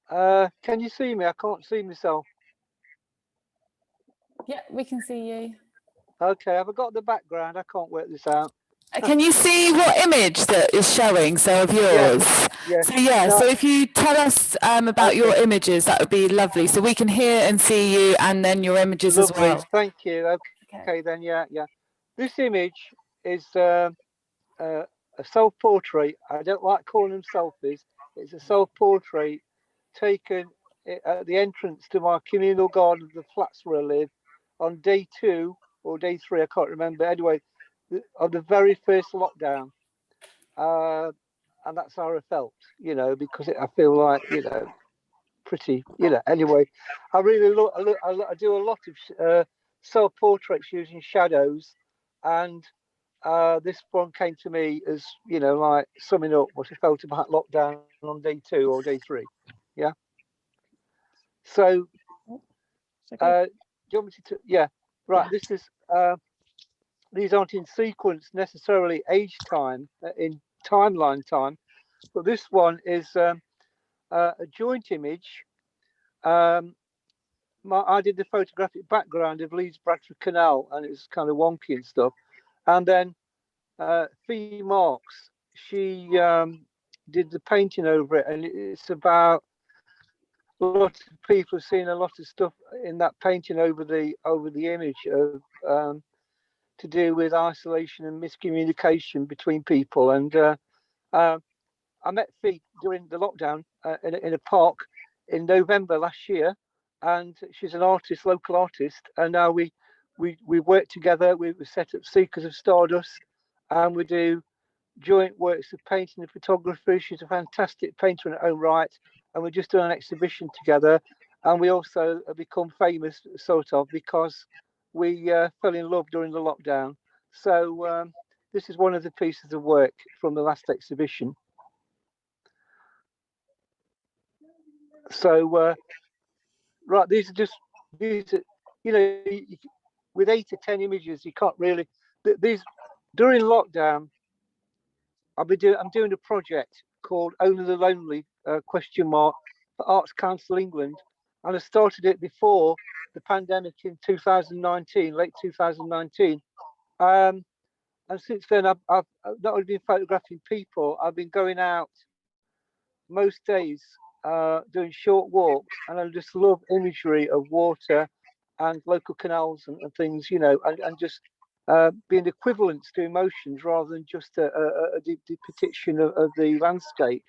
Can you see me? I can't see myself. Yeah, we can see you. Okay, I've got the background. I can't work this out. Can you see what image that is showing, so of yours? Yeah. So yeah, No. so if you tell us about your images, that would be lovely. So we can hear and see you, and then your images Lovely. as well. Thank you. Okay, then, yeah. This image is a self-portrait. I don't like calling them selfies. It's a self-portrait taken at the entrance to my communal garden of the flats where I live on day 2 or day 3, I can't remember. Anyway, of the very first lockdown. And that's how I felt, you know, because I feel like, you know, pretty, you know, anyway, I really I do a lot of self-portraits using shadows, and this one came to me as, you know, like summing up what I felt about lockdown on day 2 or day 3. Yeah. So, do you want me to? Yeah. Right. Yeah. This is. These aren't in sequence necessarily, age time in timeline time, but this one is a joint image. I did the photographic background of Leeds Bradford Canal, and it's kind of wonky and stuff. And then Fee Marks, she did the painting over it, and it's about a lot of people seeing a lot of stuff in that painting over the image of to do with isolation and miscommunication between people. And I met Fee during the lockdown in a park in November last year, and she's an artist, local artist, and now we work together. We set up Seekers of Stardust, and we do joint works of painting and photography. She's a fantastic painter in her own right, and we're just doing an exhibition together. And we also have become famous, sort of, because we fell in love during the lockdown. So this is one of the pieces of work from the last exhibition. So right, these are, you know, with 8 to 10 images, you can't really, these during lockdown, I'm doing a project called Only the Lonely ? For Arts Council England, and I started it before the pandemic in 2019, late 2019. And since then, I've not only been photographing people, I've been going out most days doing short walks, and I just love imagery of water and local canals and things, you know, and just being equivalent to emotions rather than just a depiction of the landscape.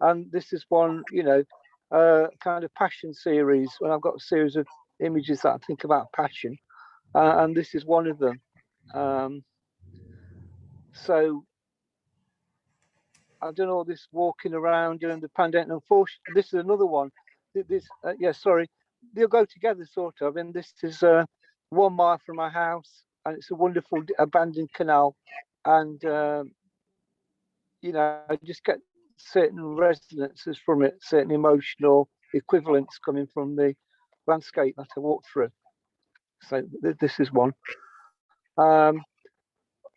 And this is one, you know, kind of passion series, when I've got a series of images that I think about passion, and this is one of them. So I've done all this walking around during the pandemic. Unfortunately, this is another one. This, they'll go together, sort of. And this is 1 mile from my house, and it's a wonderful abandoned canal. And you know, I just get certain resonances from it, certain emotional equivalents coming from the landscape that I walk through. So this is one.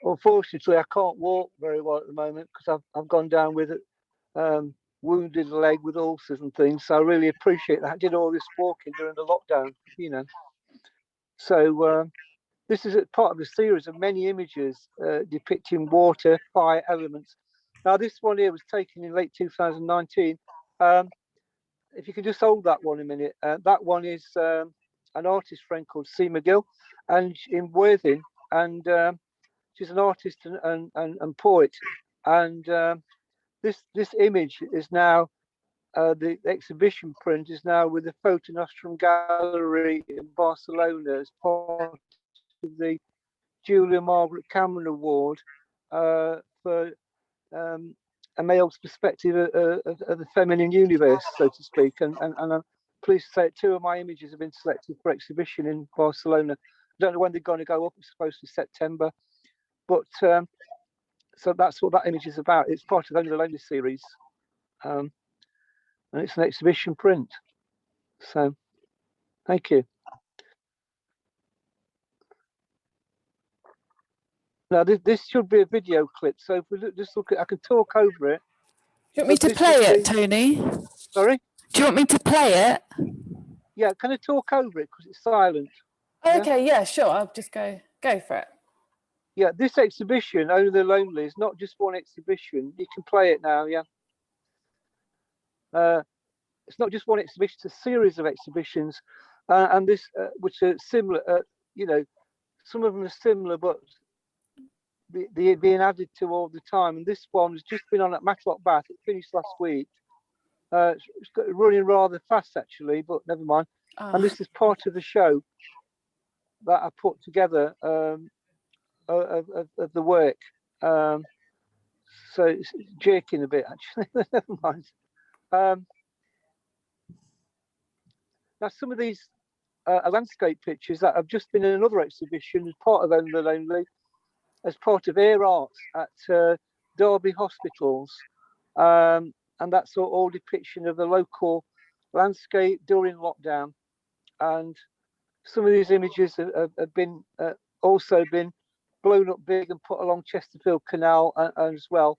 Unfortunately, I can't walk very well at the moment because I've gone down with a wounded leg with ulcers and things. So I really appreciate that. I did all this walking during the lockdown, you know. So this is part of a series of many images depicting water, fire, elements. Now, this one here was taken in late 2019. If you could just hold that one a minute. That one is an artist friend called C. McGill, and in Worthing, and she's an artist and poet. And this image is now the exhibition print is now with the Foto Nostrum Gallery in Barcelona as part of the Julia Margaret Cameron Award for a male's perspective of the feminine universe, so to speak. And I'm pleased to say 2 of my images have been selected for exhibition in Barcelona. I don't know when they're going to go up. It's supposed to be September. But so that's what that image is about. It's part of the Only the Lonely series. And it's an exhibition print. So thank you. Now this should be a video clip. So if we just look at, I can talk over it. Do you want me to play it, Tony? Sorry? Do you want me to play it? Yeah, can I talk over it because it's silent? Okay, yeah, sure. I'll just go for it. Yeah, this exhibition, Only the Lonely, is not just one exhibition. You can play it now, yeah. It's not just one exhibition, it's a series of exhibitions. And this, which are similar, you know, some of them are similar, but they're being added to all the time. And this one has just been on at Matlock Bath. It finished last week. It's running rather fast, actually, but never mind. Oh. And this is part of the show that I put together of the work. So it's jerking a bit, actually. Never mind. Now, some of these landscape pictures that have just been in another exhibition as part of Only the Lonely, as part of Air Arts at Derby Hospitals. And that's all depiction of the local landscape during lockdown. And some of these images have been also been blown up big and put along Chesterfield Canal and as well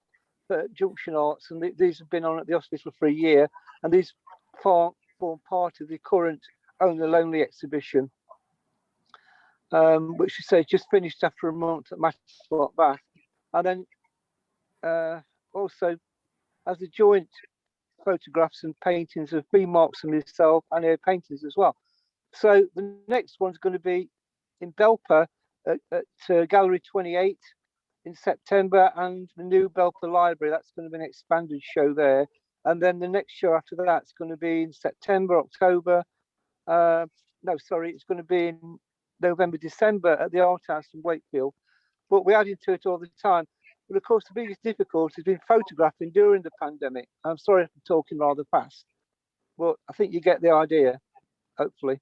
at Junction Arts. And these have been on at the hospital for a year. And these form part of the current Only the Lonely exhibition, which you say just finished after a month at Matlock Bath. And then also as a joint photographs and paintings of B. Marks and myself and air paintings as well. So the next one's going to be in Belper at Gallery 28 in September, and the new Belper Library. That's going to be an expanded show there. And then the next show after that's going to be in September, October. No, sorry, it's going to be in November, December at the Art House in Wakefield. But we're adding to it all the time. But of course, the biggest difficulty has been photographing during the pandemic. I'm sorry if I'm talking rather fast, but I think you get the idea, hopefully.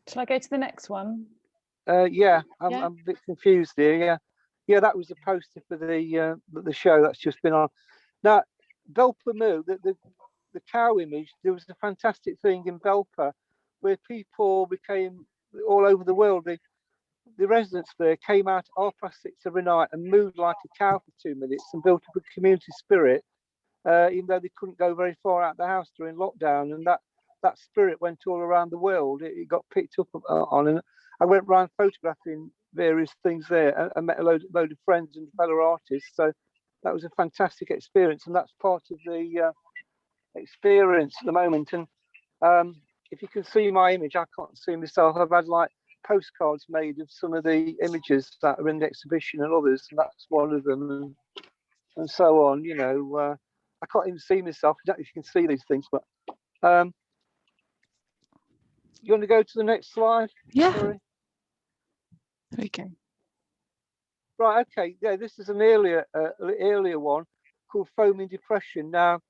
Shall I go to the next one? Yeah, I'm a bit confused here. Yeah, that was the poster for the show that's just been on. Now, Belper Moo, the cow image, there was a fantastic thing in Belper where people became all over the world. The residents there came out at 6:30 every night and mooed like a cow for 2 minutes and built up a community spirit, even though they couldn't go very far out of the house during lockdown. And that spirit went all around the world. It got picked up on, and I went around photographing various things there and met a load of friends and fellow artists. So that was a fantastic experience, and that's part of the experience at the moment. And if you can see my image, I can't see myself. I've had like postcards made of some of the images that are in the exhibition and others, and that's one of them, and so on. You know, I can't even see myself. I don't know if you can see these things, but you want to go to the next slide? Yeah. Sorry. Okay. Right. Okay. Yeah. This is an earlier one called Foaming Depression. Now,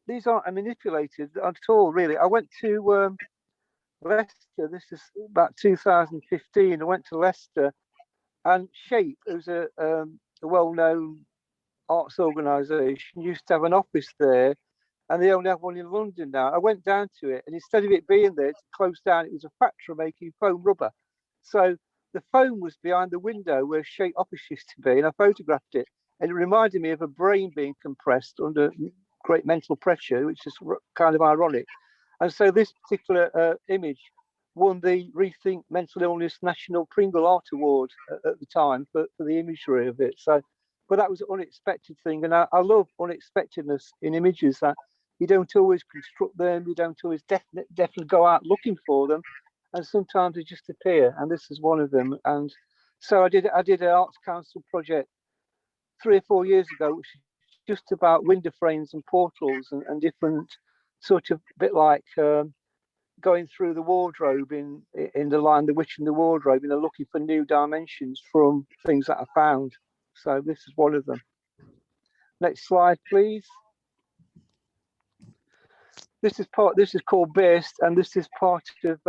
these aren't manipulated at all, really. I went to Leicester. This is about 2015. I went to Leicester, and Shape, who's a well-known arts organisation, used to have an office there, and they only have one in London now. I went down to it, and instead of it being there, it's closed down. It was a factory making foam rubber. So the foam was behind the window where Shape office used to be, and I photographed it. And it reminded me of a brain being compressed under great mental pressure, which is kind of ironic. And so this particular image won the Rethink Mental Illness National Pringle Art Award at the time for the imagery of it. So, but that was an unexpected thing. And I love unexpectedness in images, that you don't always construct them, you don't always definitely go out looking for them, and sometimes they just appear. And this is one of them. And so I did an Arts Council project 3 or 4 years ago, which is just about window frames and portals and different sort of bit like going through the wardrobe in the line The Witch in the Wardrobe, looking for new dimensions from things that I found. So this is one of them. Next slide, please. This is called Based, and this is part of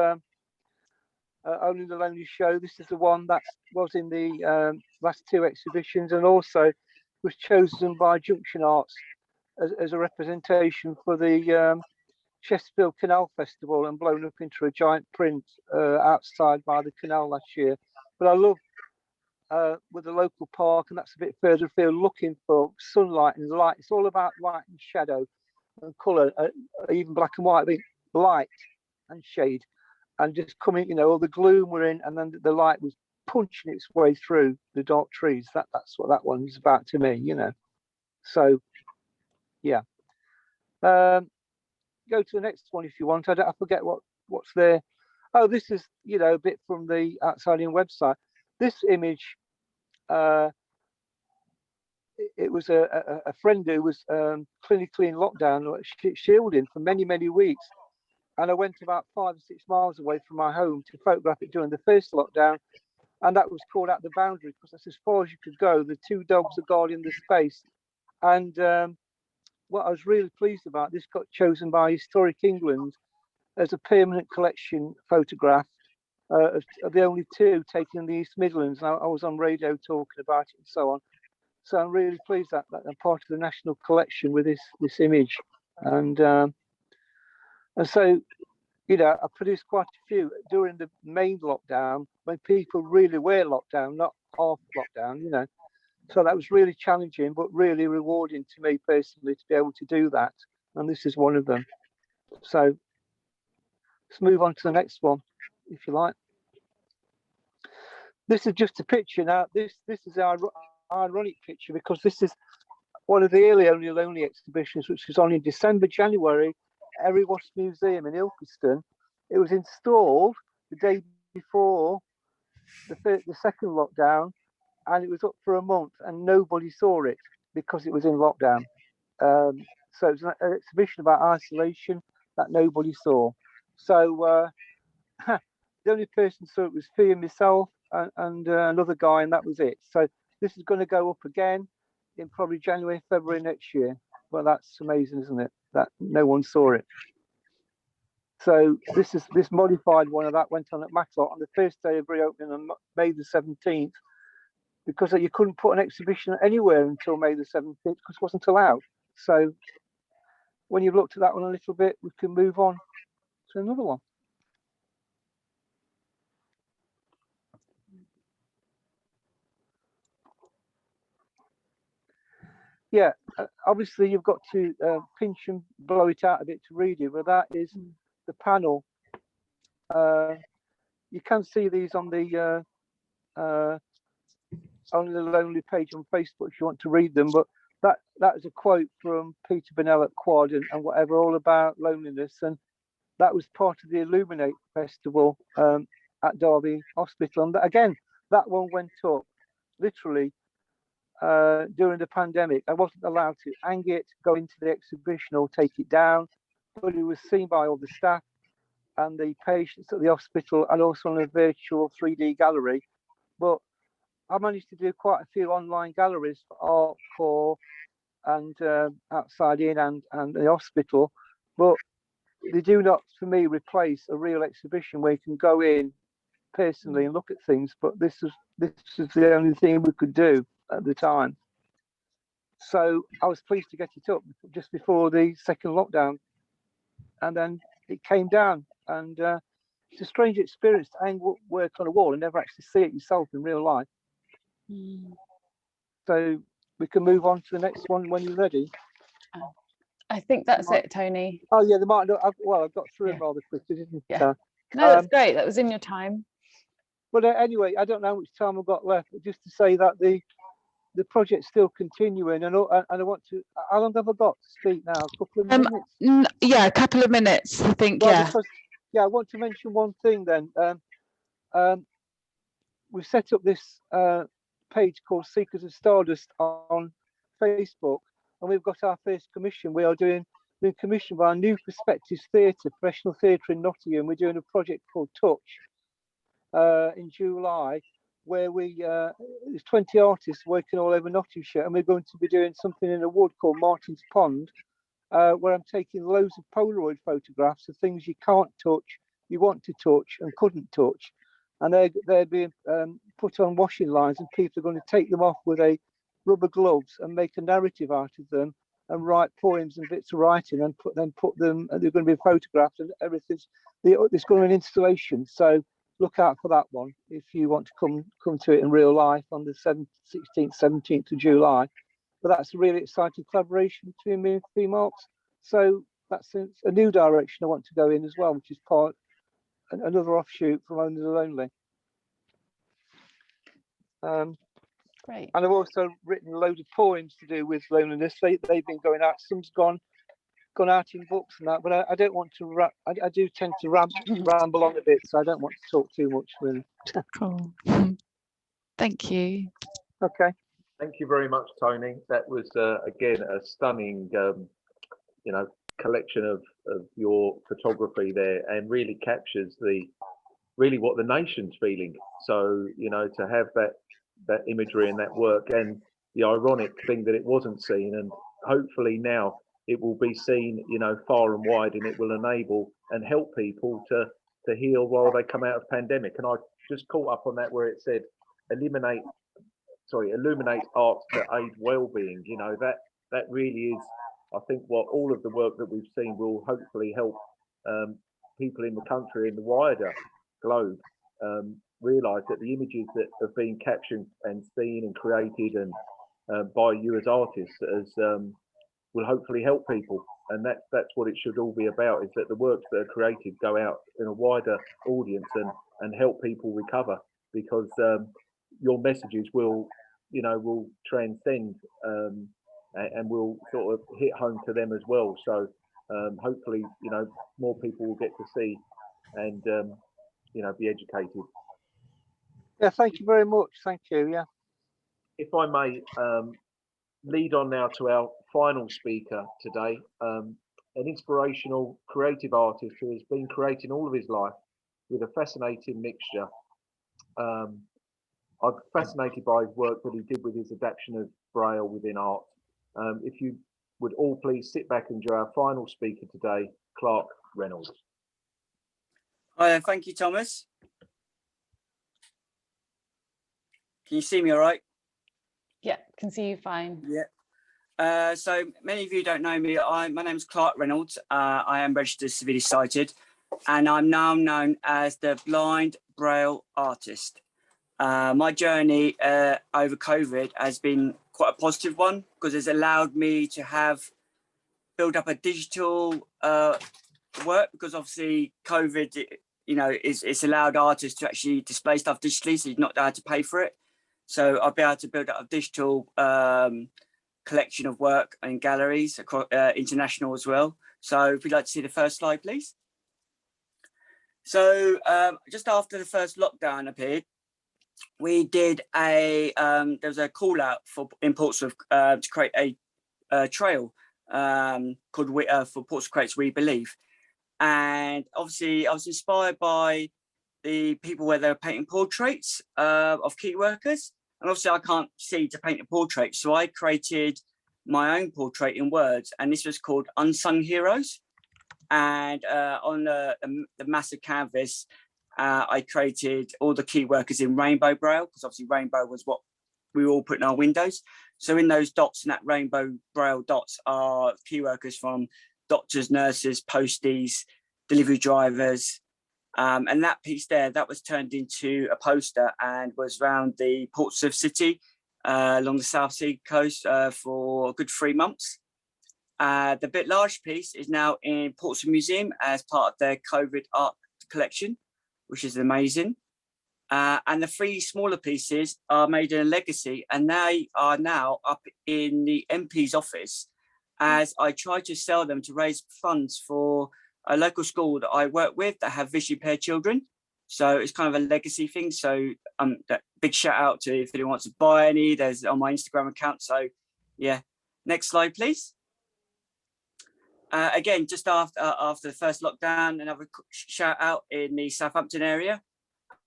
Only the Lonely show. This is the one that was in the last 2 exhibitions, and also was chosen by Junction Arts as a representation for the Chesterfield Canal Festival, and blown up into a giant print outside by the canal last year. But I love with the local park, and that's a bit further afield, looking for sunlight and light. It's all about light and shadow and colour, even black and white, but light and shade, and just coming, all the gloom we're in, and then the light was punching its way through the dark trees. That's what that one is about to me, So, yeah. Go to the next one if you want. I forget what's there. Oh, this is a bit from the Outsidian website. This image, it was a friend who was clinically in lockdown, shielding for many weeks, and I went about 5 or 6 miles away from my home to photograph it during the first lockdown, and that was called Out the Boundary, because that's as far as you could go. The 2 dogs are guarding the space, and what I was really pleased about, this got chosen by Historic England as a permanent collection photograph of the only 2 taken in the East Midlands. I was on radio talking about it and so on. So I'm really pleased that I'm part of the national collection with this image. And so, I produced quite a few during the main lockdown, when people really were locked down, not half lockdown, So that was really challenging, but really rewarding to me personally to be able to do that. And this is one of them. So let's move on to the next one, if you like. This is just a picture. Now, this is our ironic picture, because this is one of the early Only Lonely exhibitions, which was on in December, January, Erie Wasp Museum in Ilkeston. It was installed the day before the second lockdown, and it was up for a month, and nobody saw it because it was in lockdown. So it was an exhibition about isolation that nobody saw. So the only person saw it was Fee and myself and another guy, and that was it. So this is going to go up again in probably January, February next year. Well, that's amazing, isn't it? That no one saw it. So this modified one of that went on at Matlock on the first day of reopening on May the 17th. Because you couldn't put an exhibition anywhere until May the 17th, because it wasn't allowed. So when you've looked at that one a little bit, we can move on to another one. Yeah, obviously you've got to pinch and blow it out a bit to read it, but that is the panel. You can see these on the Only the Lonely page on Facebook if you want to read them, but that is a quote from Peter Burnell at Quad and whatever, all about loneliness, and that was part of the Illuminate Festival at Derby Hospital. And again, that one went up literally during the pandemic. I wasn't allowed to hang it, go into the exhibition or take it down, but it was seen by all the staff and the patients at the hospital, and also on a virtual 3D gallery. But I managed to do quite a few online galleries for Artcore and Outside In and the hospital, but they do not, for me, replace a real exhibition where you can go in personally and look at things. But this is the only thing we could do at the time. So I was pleased to get it up just before the second lockdown, and then it came down. And it's a strange experience to hang work on a wall and never actually see it yourself in real life. So we can move on to the next one when you're ready. I think that's it, Tony. Oh yeah, they might not. Well, I've got through it rather quickly, didn't I? No, that's great. That was in your time. But anyway, I don't know how much time I've got left. But just to say that the project's still continuing, and I want to. How long have I got to speak now? A couple of minutes. Yeah, a couple of minutes. I think. Well, yeah. Because, I want to mention one thing then. We set up this page called Seekers of Stardust on Facebook, and we've got our first commission. We're commissioned by our New Perspectives Theatre, professional theatre in Nottingham. We're doing a project called Touch in July, where there's 20 artists working all over Nottinghamshire, and we're going to be doing something in a wood called Martin's Pond, where I'm taking loads of Polaroid photographs of things you can't touch, you want to touch and couldn't touch, and they're being put on washing lines, and people are going to take them off with a rubber gloves and make a narrative out of them and write poems and bits of writing and put them, and they're going to be photographed and everything. There's going to be an installation, so look out for that one if you want to come to it in real life on the 16th, 17th of July. But that's a really exciting collaboration between me and Fee Marks. So that's a new direction I want to go in as well, which is another offshoot from Owners Are Lonely. Great. And I've also written a load of poems to do with loneliness. They've been going out. Some's gone out in books and that, but I don't want to. I do tend to ramble on a bit, so I don't want to talk too much, really. Cool. Thank you. Okay. Thank you very much, Tony. That was again a stunning, collection of your photography there, and really captures what the nation's feeling. So to have that imagery and that work, and the ironic thing that it wasn't seen, and hopefully now it will be seen, far and wide, and it will enable and help people to heal while they come out of pandemic. And I just caught up on that where it said illuminate art to aid well-being. That really is, I think, what all of the work that we've seen will hopefully help people in the country, in the wider globe, realise that the images that have been captured and seen and created and by you as artists will hopefully help people. And that's what it should all be about, is that the works that are created go out in a wider audience and help people recover, because your messages will transcend and will sort of hit home to them as well. So hopefully, more people will get to see and be educated. Yeah, thank you very much. Thank you. Yeah. If I may lead on now to our final speaker today, an inspirational creative artist who has been creating all of his life with a fascinating mixture. I'm fascinated by his work that he did with his adaptation of Braille within art. If you would all please sit back and enjoy our final speaker today, Clark Reynolds. Hi, thank you, Thomas. Can you see me all right? Yeah, can see you fine. Yeah. So many of you don't know me. My name is Clark Reynolds. I am registered severely sighted, and I'm now known as the Blind Braille Artist. My journey over COVID has been quite a positive one, because it's allowed me to build up a digital work, because obviously COVID, it's allowed artists to actually display stuff digitally, so you're not allowed to pay for it. So I'll be able to build up a digital collection of work in galleries across international as well. So if we'd like to see the first slide, please. So just after the first lockdown appeared, we did there was a call out in Portsmouth to create a trail called for Portsmouth Creates We Believe. And obviously I was inspired by the people where they were painting portraits of key workers. And obviously I can't see to paint a portrait. So I created my own portrait in words, and this was called Unsung Heroes. And on the massive canvas, I created all the key workers in rainbow braille, because obviously rainbow was what we all put in our windows. So in those dots, in that rainbow braille dots, are key workers from doctors, nurses, posties, delivery drivers. And that piece there, that was turned into a poster and was around the Portsmouth city along the South Sea coast for a good 3 months. The bit large piece is now in Portsmouth Museum as part of their COVID art collection, which is amazing. And the 3 smaller pieces are made in a legacy, and they are now up in the MP's office as I try to sell them to raise funds for a local school that I work with that have visually impaired children. So it's kind of a legacy thing. So that big shout out to if anyone wants to buy any, there's on my Instagram account. So yeah, next slide, please. Again, just after the first lockdown, another shout out in the Southampton area.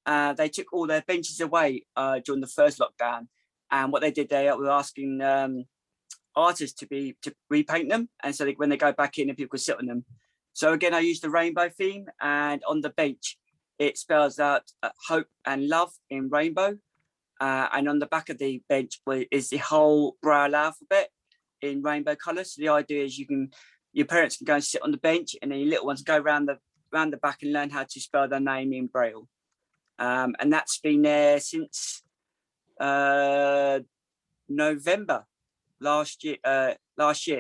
They took all their benches away during the first lockdown, and what they did, they were asking artists to repaint them, and so when they go back in, and people could sit on them. So again, I used the rainbow theme, and on the bench, it spells out hope and love in rainbow, and on the back of the bench is the whole Braille alphabet in rainbow colours. So the idea is your parents can go and sit on the bench, and then your little ones go round the back and learn how to spell their name in Braille. And that's been there since November last year.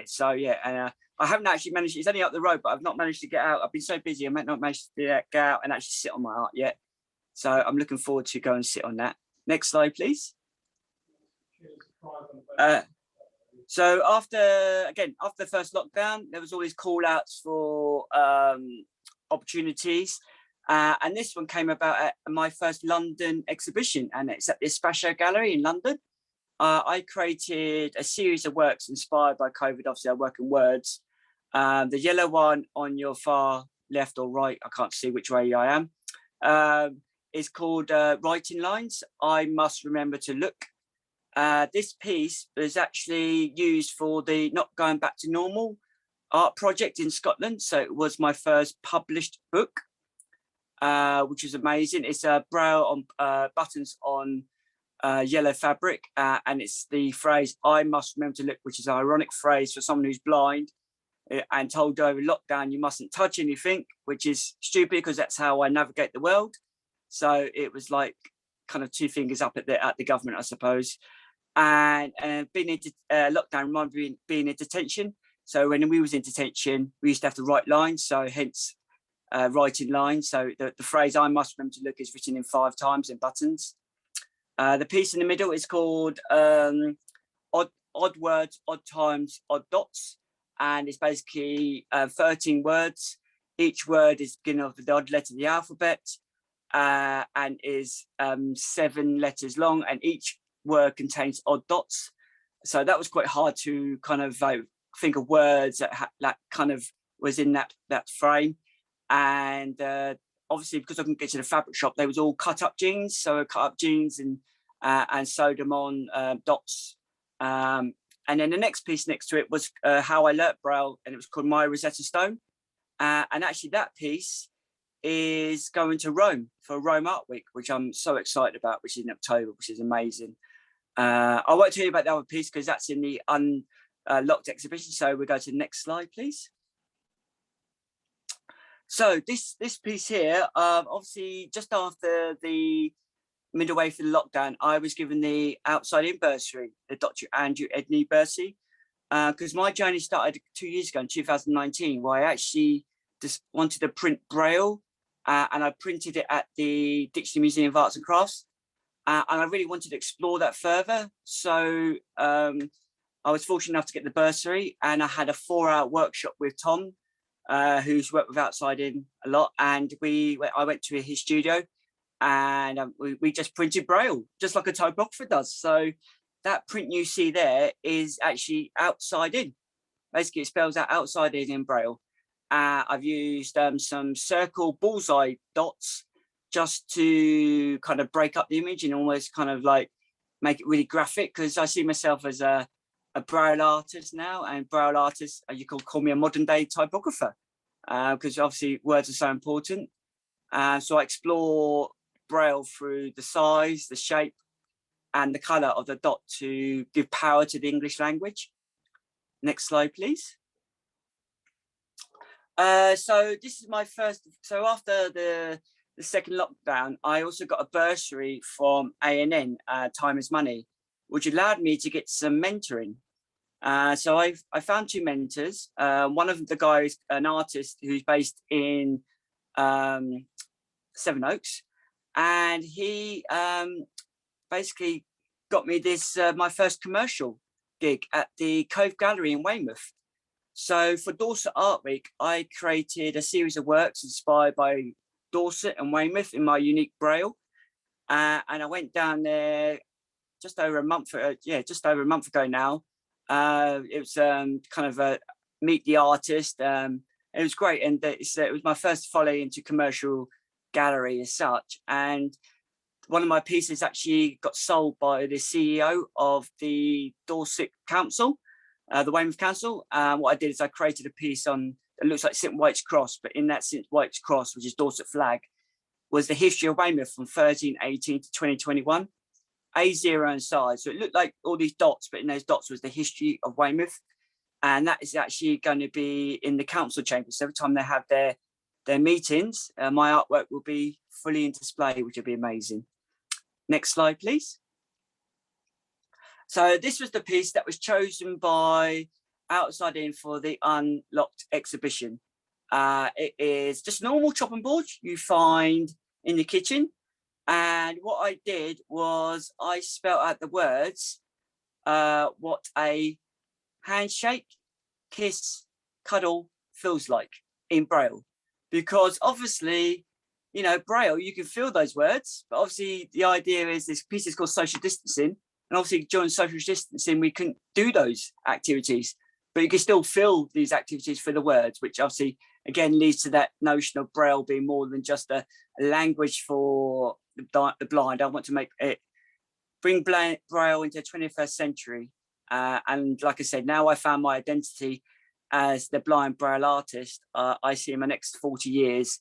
So yeah, and I haven't actually managed. It's only up the road, but I've not managed to get out. I've been so busy, I might not manage to get out and actually sit on my art yet. So I'm looking forward to go and sit on that. Next slide, please. So after the first lockdown, there was all these call outs for opportunities. And this one came about at my first London exhibition, and it's at the Espasho Gallery in London. I created a series of works inspired by COVID. Obviously, I work in words. The yellow one on your far left or right, I can't see which way I am, is called Writing Lines, I Must Remember to Look. This piece was actually used for the Not Going Back to Normal art project in Scotland. So it was my first published book, which is amazing. It's a Braille on buttons on yellow fabric, and it's the phrase "I must remember to look," which is an ironic phrase for someone who's blind and told over lockdown you mustn't touch anything, which is stupid because that's how I navigate the world. So it was like kind of two fingers up at the government, I suppose. And being in lockdown reminded me of being in detention. So when we was in detention, we used to have to write lines. So hence writing lines. So the phrase "I must remember to look" is written in 5 times in buttons. The piece in the middle is called Odd Words, Odd Times, Odd Dots. And it's basically 13 words. Each word is beginning of the odd letter of the alphabet and is 7 letters long, and each word contains odd dots. So that was quite hard to kind of think of words that kind of was in that frame. And obviously, because I couldn't get to the fabric shop, they was all cut up jeans. So I cut up jeans and sewed them on dots. And then the next piece next to it was How I Learnt Braille, and it was called My Rosetta Stone. And actually that piece is going to Rome for Rome Art Week, which I'm so excited about, which is in October, which is amazing. I won't tell you about the other piece because that's in the unlocked exhibition. So we'll go to the next slide, please. So this piece here, obviously just after the midway through the lockdown, I was given the Outside In bursary, the Dr. Andrew Edney bursary, because my journey started 2 years ago in 2019, where I actually just wanted to print Braille, and I printed it at the Dictionary Museum of Arts and Crafts, and I really wanted to explore that further. So I was fortunate enough to get the bursary, and I had a 4-hour workshop with Tom, who's worked with Outside In a lot, and I went to his studio, and we just printed Braille, just like a typographer does. So that print you see there is actually Outside In. Basically, it spells out Outside In Braille. I've used some circle bullseye dots just to kind of break up the image and almost kind of like make it really graphic, because I see myself as a Braille artist now, and Braille artists, you can call me a modern day typographer, because obviously words are so important. So I explore Braille through the size, the shape, and the colour of the dot to give power to the English language. Next slide, please. So this is my first. So after the second lockdown, I also got a bursary from ANN, Time is Money, which allowed me to get some mentoring. So I found 2 mentors. One of the guys, an artist who's based in Sevenoaks, and he basically got me this my first commercial gig at the Cove Gallery in Weymouth. So for Dorset Art Week, I created a series of works inspired by Dorset and Weymouth in my unique braille. And I went down there just over a month ago now. It was kind of a meet the artist. It was great, and it was my first foray into commercial gallery as such. And one of my pieces actually got sold by the CEO of the Dorset Council, the Weymouth Council. What I did is I created a piece on, it looks like St White's Cross, but in that St White's Cross, which is Dorset flag, was the history of Weymouth from 1318 to 2021, A0 in size. So it looked like all these dots, but in those dots was the history of Weymouth. And that is actually going to be in the council chambers. So every time they have their meetings, my artwork will be fully in display, which will be amazing. Next slide, please. So this was the piece that was chosen by Outside In for the Unlocked exhibition. It is just normal chopping boards you find in the kitchen. And what I did was I spelled out the words, what a handshake, kiss, cuddle feels like in Braille. Because obviously, you know, Braille, you can feel those words, but obviously the idea is this piece is called social distancing. And obviously during social distancing, we couldn't do those activities, but you can still feel these activities for the words, which obviously, again, leads to that notion of Braille being more than just a language for the blind. I want to make it, bring Braille into the 21st century. And like I said, now I found my identity as the blind Braille artist. I see in my next 40 years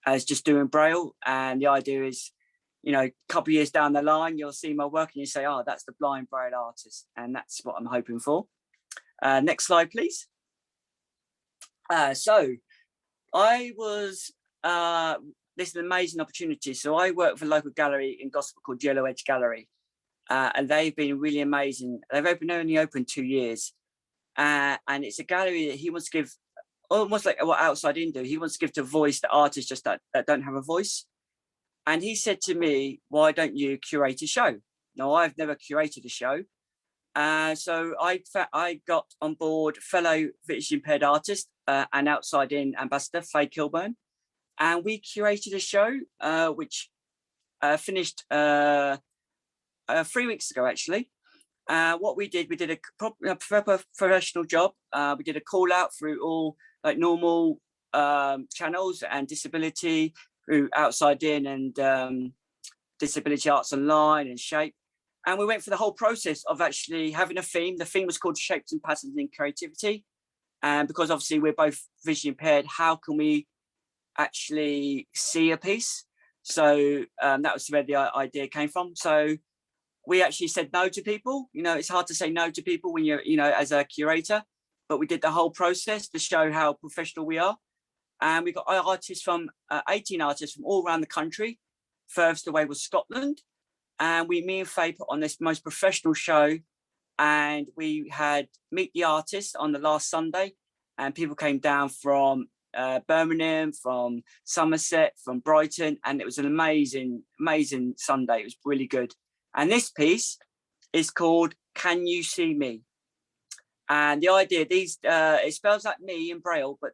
as just doing Braille. And the idea is, you know, a couple of years down the line, you'll see my work and you say, oh, that's the blind Braille artist. And that's what I'm hoping for. Next slide, please. So I was, this is an amazing opportunity. So I work for a local gallery in Gosport called Yellow Edge Gallery. And they've been really amazing. They've only opened 2 years. And it's a gallery that he wants to give, almost like what Outside In do. He wants to give to voice the artists just that don't have a voice. And he said to me, why don't you curate a show? Now, I've never curated a show. So I got on board fellow visually impaired artist and Outside In ambassador, Faye Kilburn. And we curated a show, which finished 3 weeks ago, actually. What we did a proper professional job. We did a call out through all like normal channels and disability, through Outside In and Disability Arts Online and Shape. And we went through the whole process of actually having a theme. The theme was called Shapes and Patterns in Creativity. And because obviously we're both visually impaired, how can we actually see a piece? So that was where the idea came from. So we actually said no to people. You know, it's hard to say no to people when you're, you know, as a curator, but we did the whole process to show how professional we are. And we got artists from 18 artists from all around the country. Furthest away was Scotland. And me and Faye put on this most professional show. And we had Meet the Artist on the last Sunday. And people came down from Birmingham, from Somerset, from Brighton. And it was an amazing, amazing Sunday. It was really good. And this piece is called Can You See Me? And the idea, it spells like me in Braille, but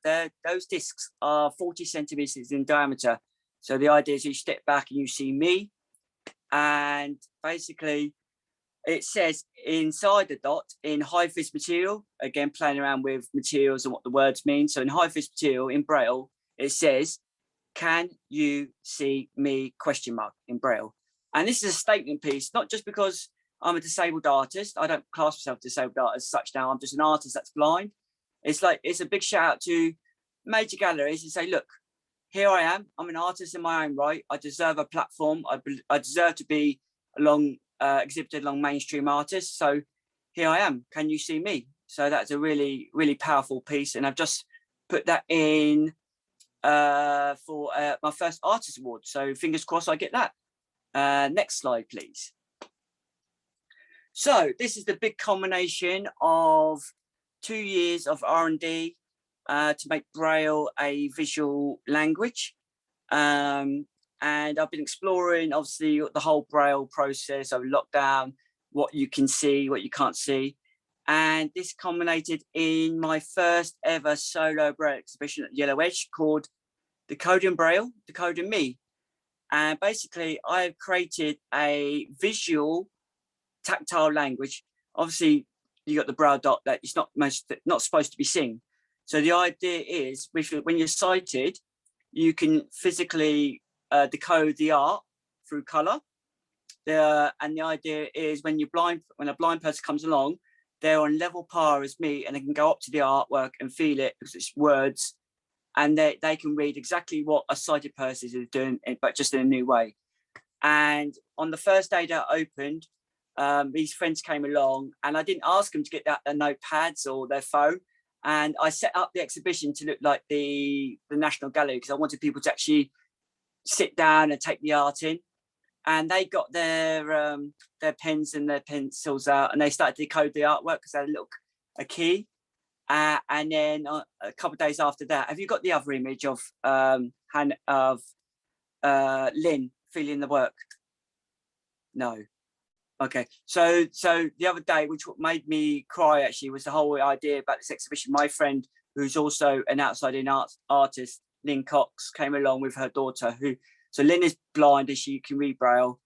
those discs are 40 centimeters in diameter. So the idea is you step back and you see me. And basically it says inside the dot in high-vis material, again, playing around with materials and what the words mean. So in high-vis material in Braille, it says, can you see me? ? In Braille. And this is a statement piece, not just because I'm a disabled artist. I don't class myself a disabled artist as such now. I'm just an artist that's blind. It's like, it's a big shout out to major galleries and say, look, here I am. I'm an artist in my own right. I deserve a platform. I deserve to be exhibited along mainstream artists. So here I am. Can you see me? So that's a really, really powerful piece. And I've just put that in for my first artist award. So fingers crossed I get that. Next slide, please. So this is the big combination of 2 years of R&D to make Braille a visual language. And I've been exploring, obviously, the whole Braille process over lockdown, what you can see, what you can't see. And this culminated in my first ever solo Braille exhibition at Yellow Edge called Decoding Braille, Decoding Me. And basically I've created a visual tactile language. Obviously you got the Braille dot that it's not supposed to be seen. So the idea is when you're sighted, you can physically decode the art through color. And the idea is when a blind person comes along, they're on level par as me, and they can go up to the artwork and feel it because it's words, and they can read exactly what a sighted person is doing, but just in a new way. And on the first day that I opened, these friends came along, and I didn't ask them to get their notepads or their phone. And I set up the exhibition to look like the National Gallery, because I wanted people to actually sit down and take the art in. And they got their pens and their pencils out, and they started to decode the artwork because they had a key. And then a couple of days after that, have you got the other image of Lynn feeling the work? No. Okay. So the other day, which made me cry actually, was the whole idea about this exhibition. My friend, who's also an outside-in artist, Lynn Cox, came along with her daughter, so Lynn is blind and she can read Braille,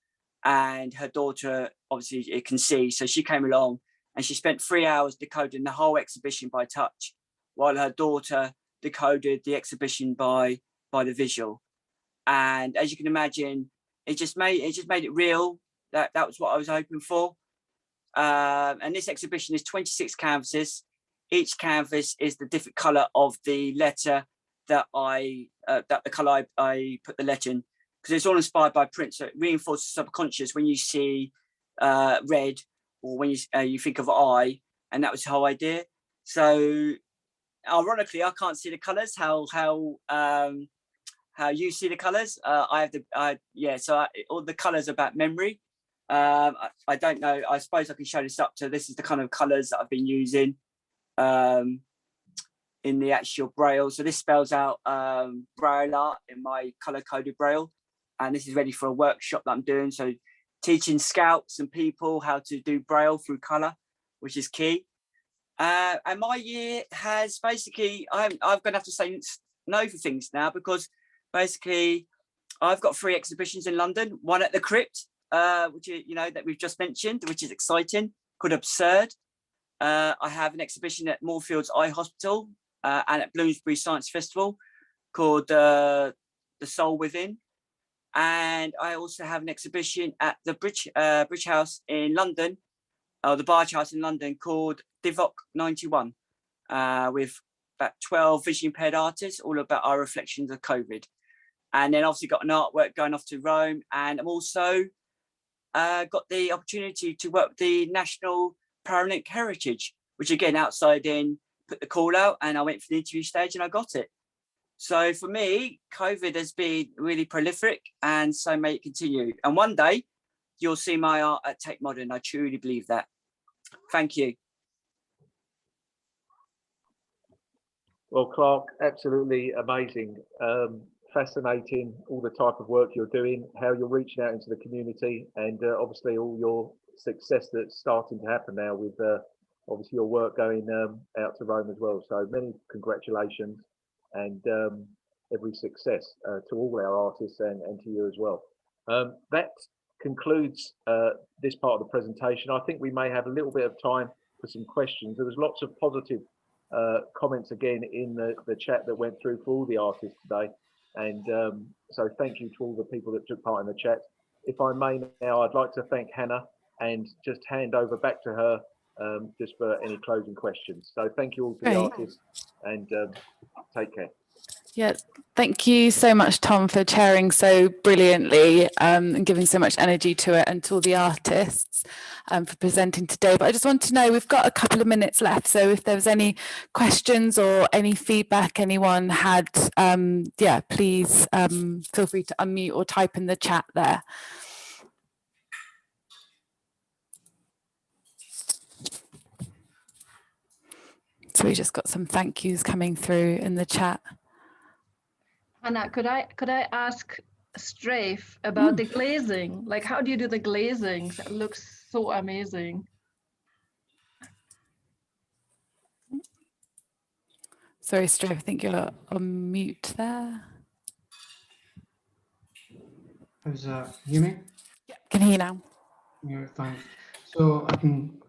and her daughter obviously can see. So she came along and she spent 3 hours decoding the whole exhibition by touch, while her daughter decoded the exhibition by the visual. And as you can imagine, it just made it real. That was what I was hoping for. And this exhibition is 26 canvases. Each canvas is the different color of the letter that the color I put the letter in, because it's all inspired by print. So it reinforces subconscious when you see red, or when you think of I, and that was the whole idea. So ironically, I can't see the colors. How you see the colors? So all the colors are about memory. I don't know. I suppose I can show this up to. This is the kind of colors that I've been using in the actual Braille. So this spells out Braille art in my color coded Braille, and this is ready for a workshop that I'm doing. So teaching scouts and people how to do Braille through color, which is key. And my year has basically, I'm going to have to say no for things now, because basically I've got 3 exhibitions in London, one at the Crypt, which that we've just mentioned, which is exciting, called Absurd. I have an exhibition at Moorfields Eye Hospital and at Bloomsbury Science Festival called The Soul Within. And I also have an exhibition at the Bridge House in London, or the Barge House in London, called Divock 91, with about 12 visually impaired artists, all about our reflections of COVID. And then obviously got an artwork going off to Rome, and I'm also got the opportunity to work with the National Paralympic Heritage, which again, outside in, put the call out, and I went for the interview stage and I got it. So for me, COVID has been really prolific, and so may it continue. And one day you'll see my art at Tate Modern. I truly believe that. Thank you. Well, Clark, absolutely amazing. Fascinating, all the type of work you're doing, how you're reaching out into the community, and obviously all your success that's starting to happen now with obviously your work going out to Rome as well. So many congratulations, and every success to all our artists and to you as well. That concludes this part of the presentation. I think we may have a little bit of time for some questions. There was lots of positive comments again in the chat that went through for all the artists today. And so thank you to all the people that took part in the chat. If I may now, I'd like to thank Hannah and just hand over back to her just for any closing questions. So thank you all to the artists, and take care. Yeah, thank you so much, Tom, for chairing so brilliantly and giving so much energy to it, and to all the artists for presenting today. But I just want to know, we've got a couple of minutes left, so if there was any questions or any feedback anyone had, yeah, please feel free to unmute or type in the chat there. So we just got some thank yous coming through in the chat. Anna, could I ask Strafe about the glazing? Like, how do you do the glazing? It looks so amazing. Sorry, Strafe, I think you're on mute there. How's that? Can you hear me? Can hear you now. Yeah, thanks. So I can,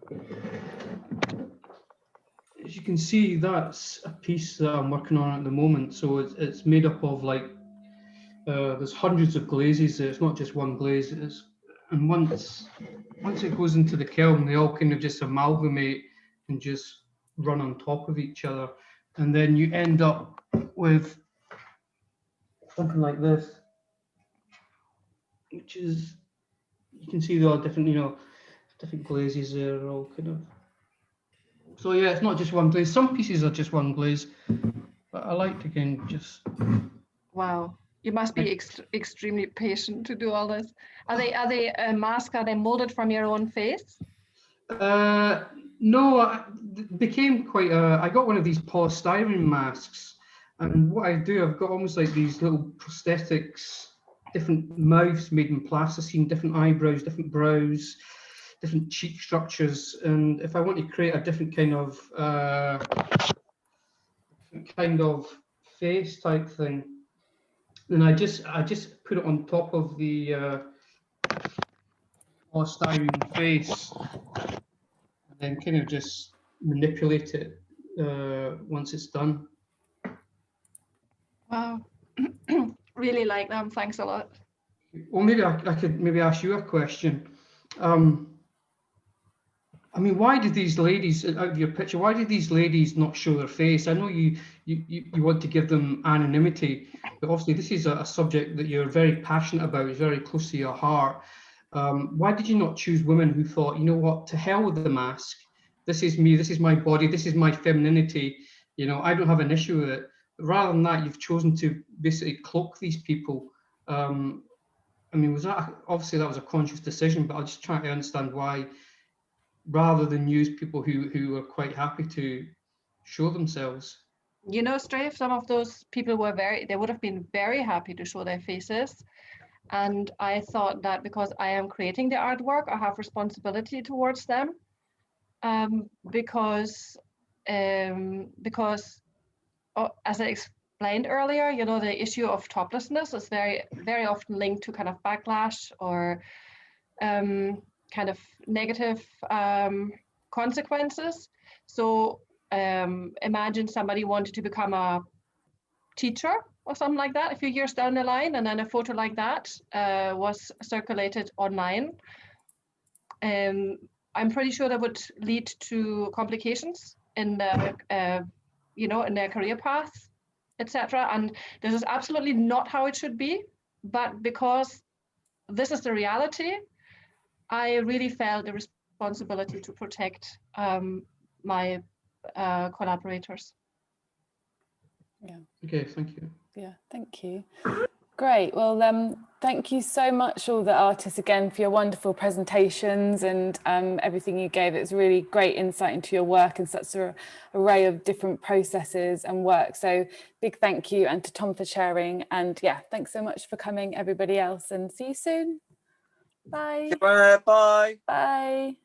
as you can see, that's a piece that I'm working on at the moment. So it's made up of like, there's hundreds of glazes. It's not just one glaze. And once it goes into the kiln, they all kind of just amalgamate and just run on top of each other. And then you end up with something like this, which is, you can see they're all different, you know, different glazes there, all kind of. So yeah, it's not just one glaze. Some pieces are just one glaze, but I like to again just. Wow, you must be extremely patient to do all this. Are they masks? Are they molded from your own face? No, became quite. I got one of these polystyrene masks, and what I do, I've got almost like these little prosthetics, different mouths made in plasticine, different eyebrows, different brows, different cheek structures, and if I want to create a different kind of face type thing, then I just put it on top of the polystyrene face, and then kind of just manipulate it once it's done. Wow, really like them. Thanks a lot. Well, maybe I could maybe ask you a question. I mean, why did these ladies, out of your picture, why did these ladies not show their face? I know you want to give them anonymity, but obviously this is a subject that you're very passionate about, it's very close to your heart. Why did you not choose women who thought, you know what, to hell with the mask, this is me, this is my body, this is my femininity, you know, I don't have an issue with it. But rather than that, you've chosen to basically cloak these people. I mean, was that, obviously that was a conscious decision, but I'll just try to understand why, rather than use people who are quite happy to show themselves. You know, Strafe, some of those people were they would have been very happy to show their faces. And I thought that because I am creating the artwork, I have responsibility towards them. Because as I explained earlier, you know, the issue of toplessness is very, very often linked to kind of backlash or kind of negative consequences. So imagine somebody wanted to become a teacher or something like that a few years down the line, and then a photo like that was circulated online. I'm pretty sure that would lead to complications in the, you know, in their career path, etc. And this is absolutely not how it should be. But because this is the reality, I really felt the responsibility to protect my collaborators. Yeah. Okay, thank you. Yeah, thank you. Great. Well, thank you so much, all the artists, again, for your wonderful presentations and everything you gave. It was really great insight into your work and such an array of different processes and work. So big thank you, and to Tom for sharing. And yeah, thanks so much for coming, everybody else, and see you soon. Bye. Bye. Bye. Bye.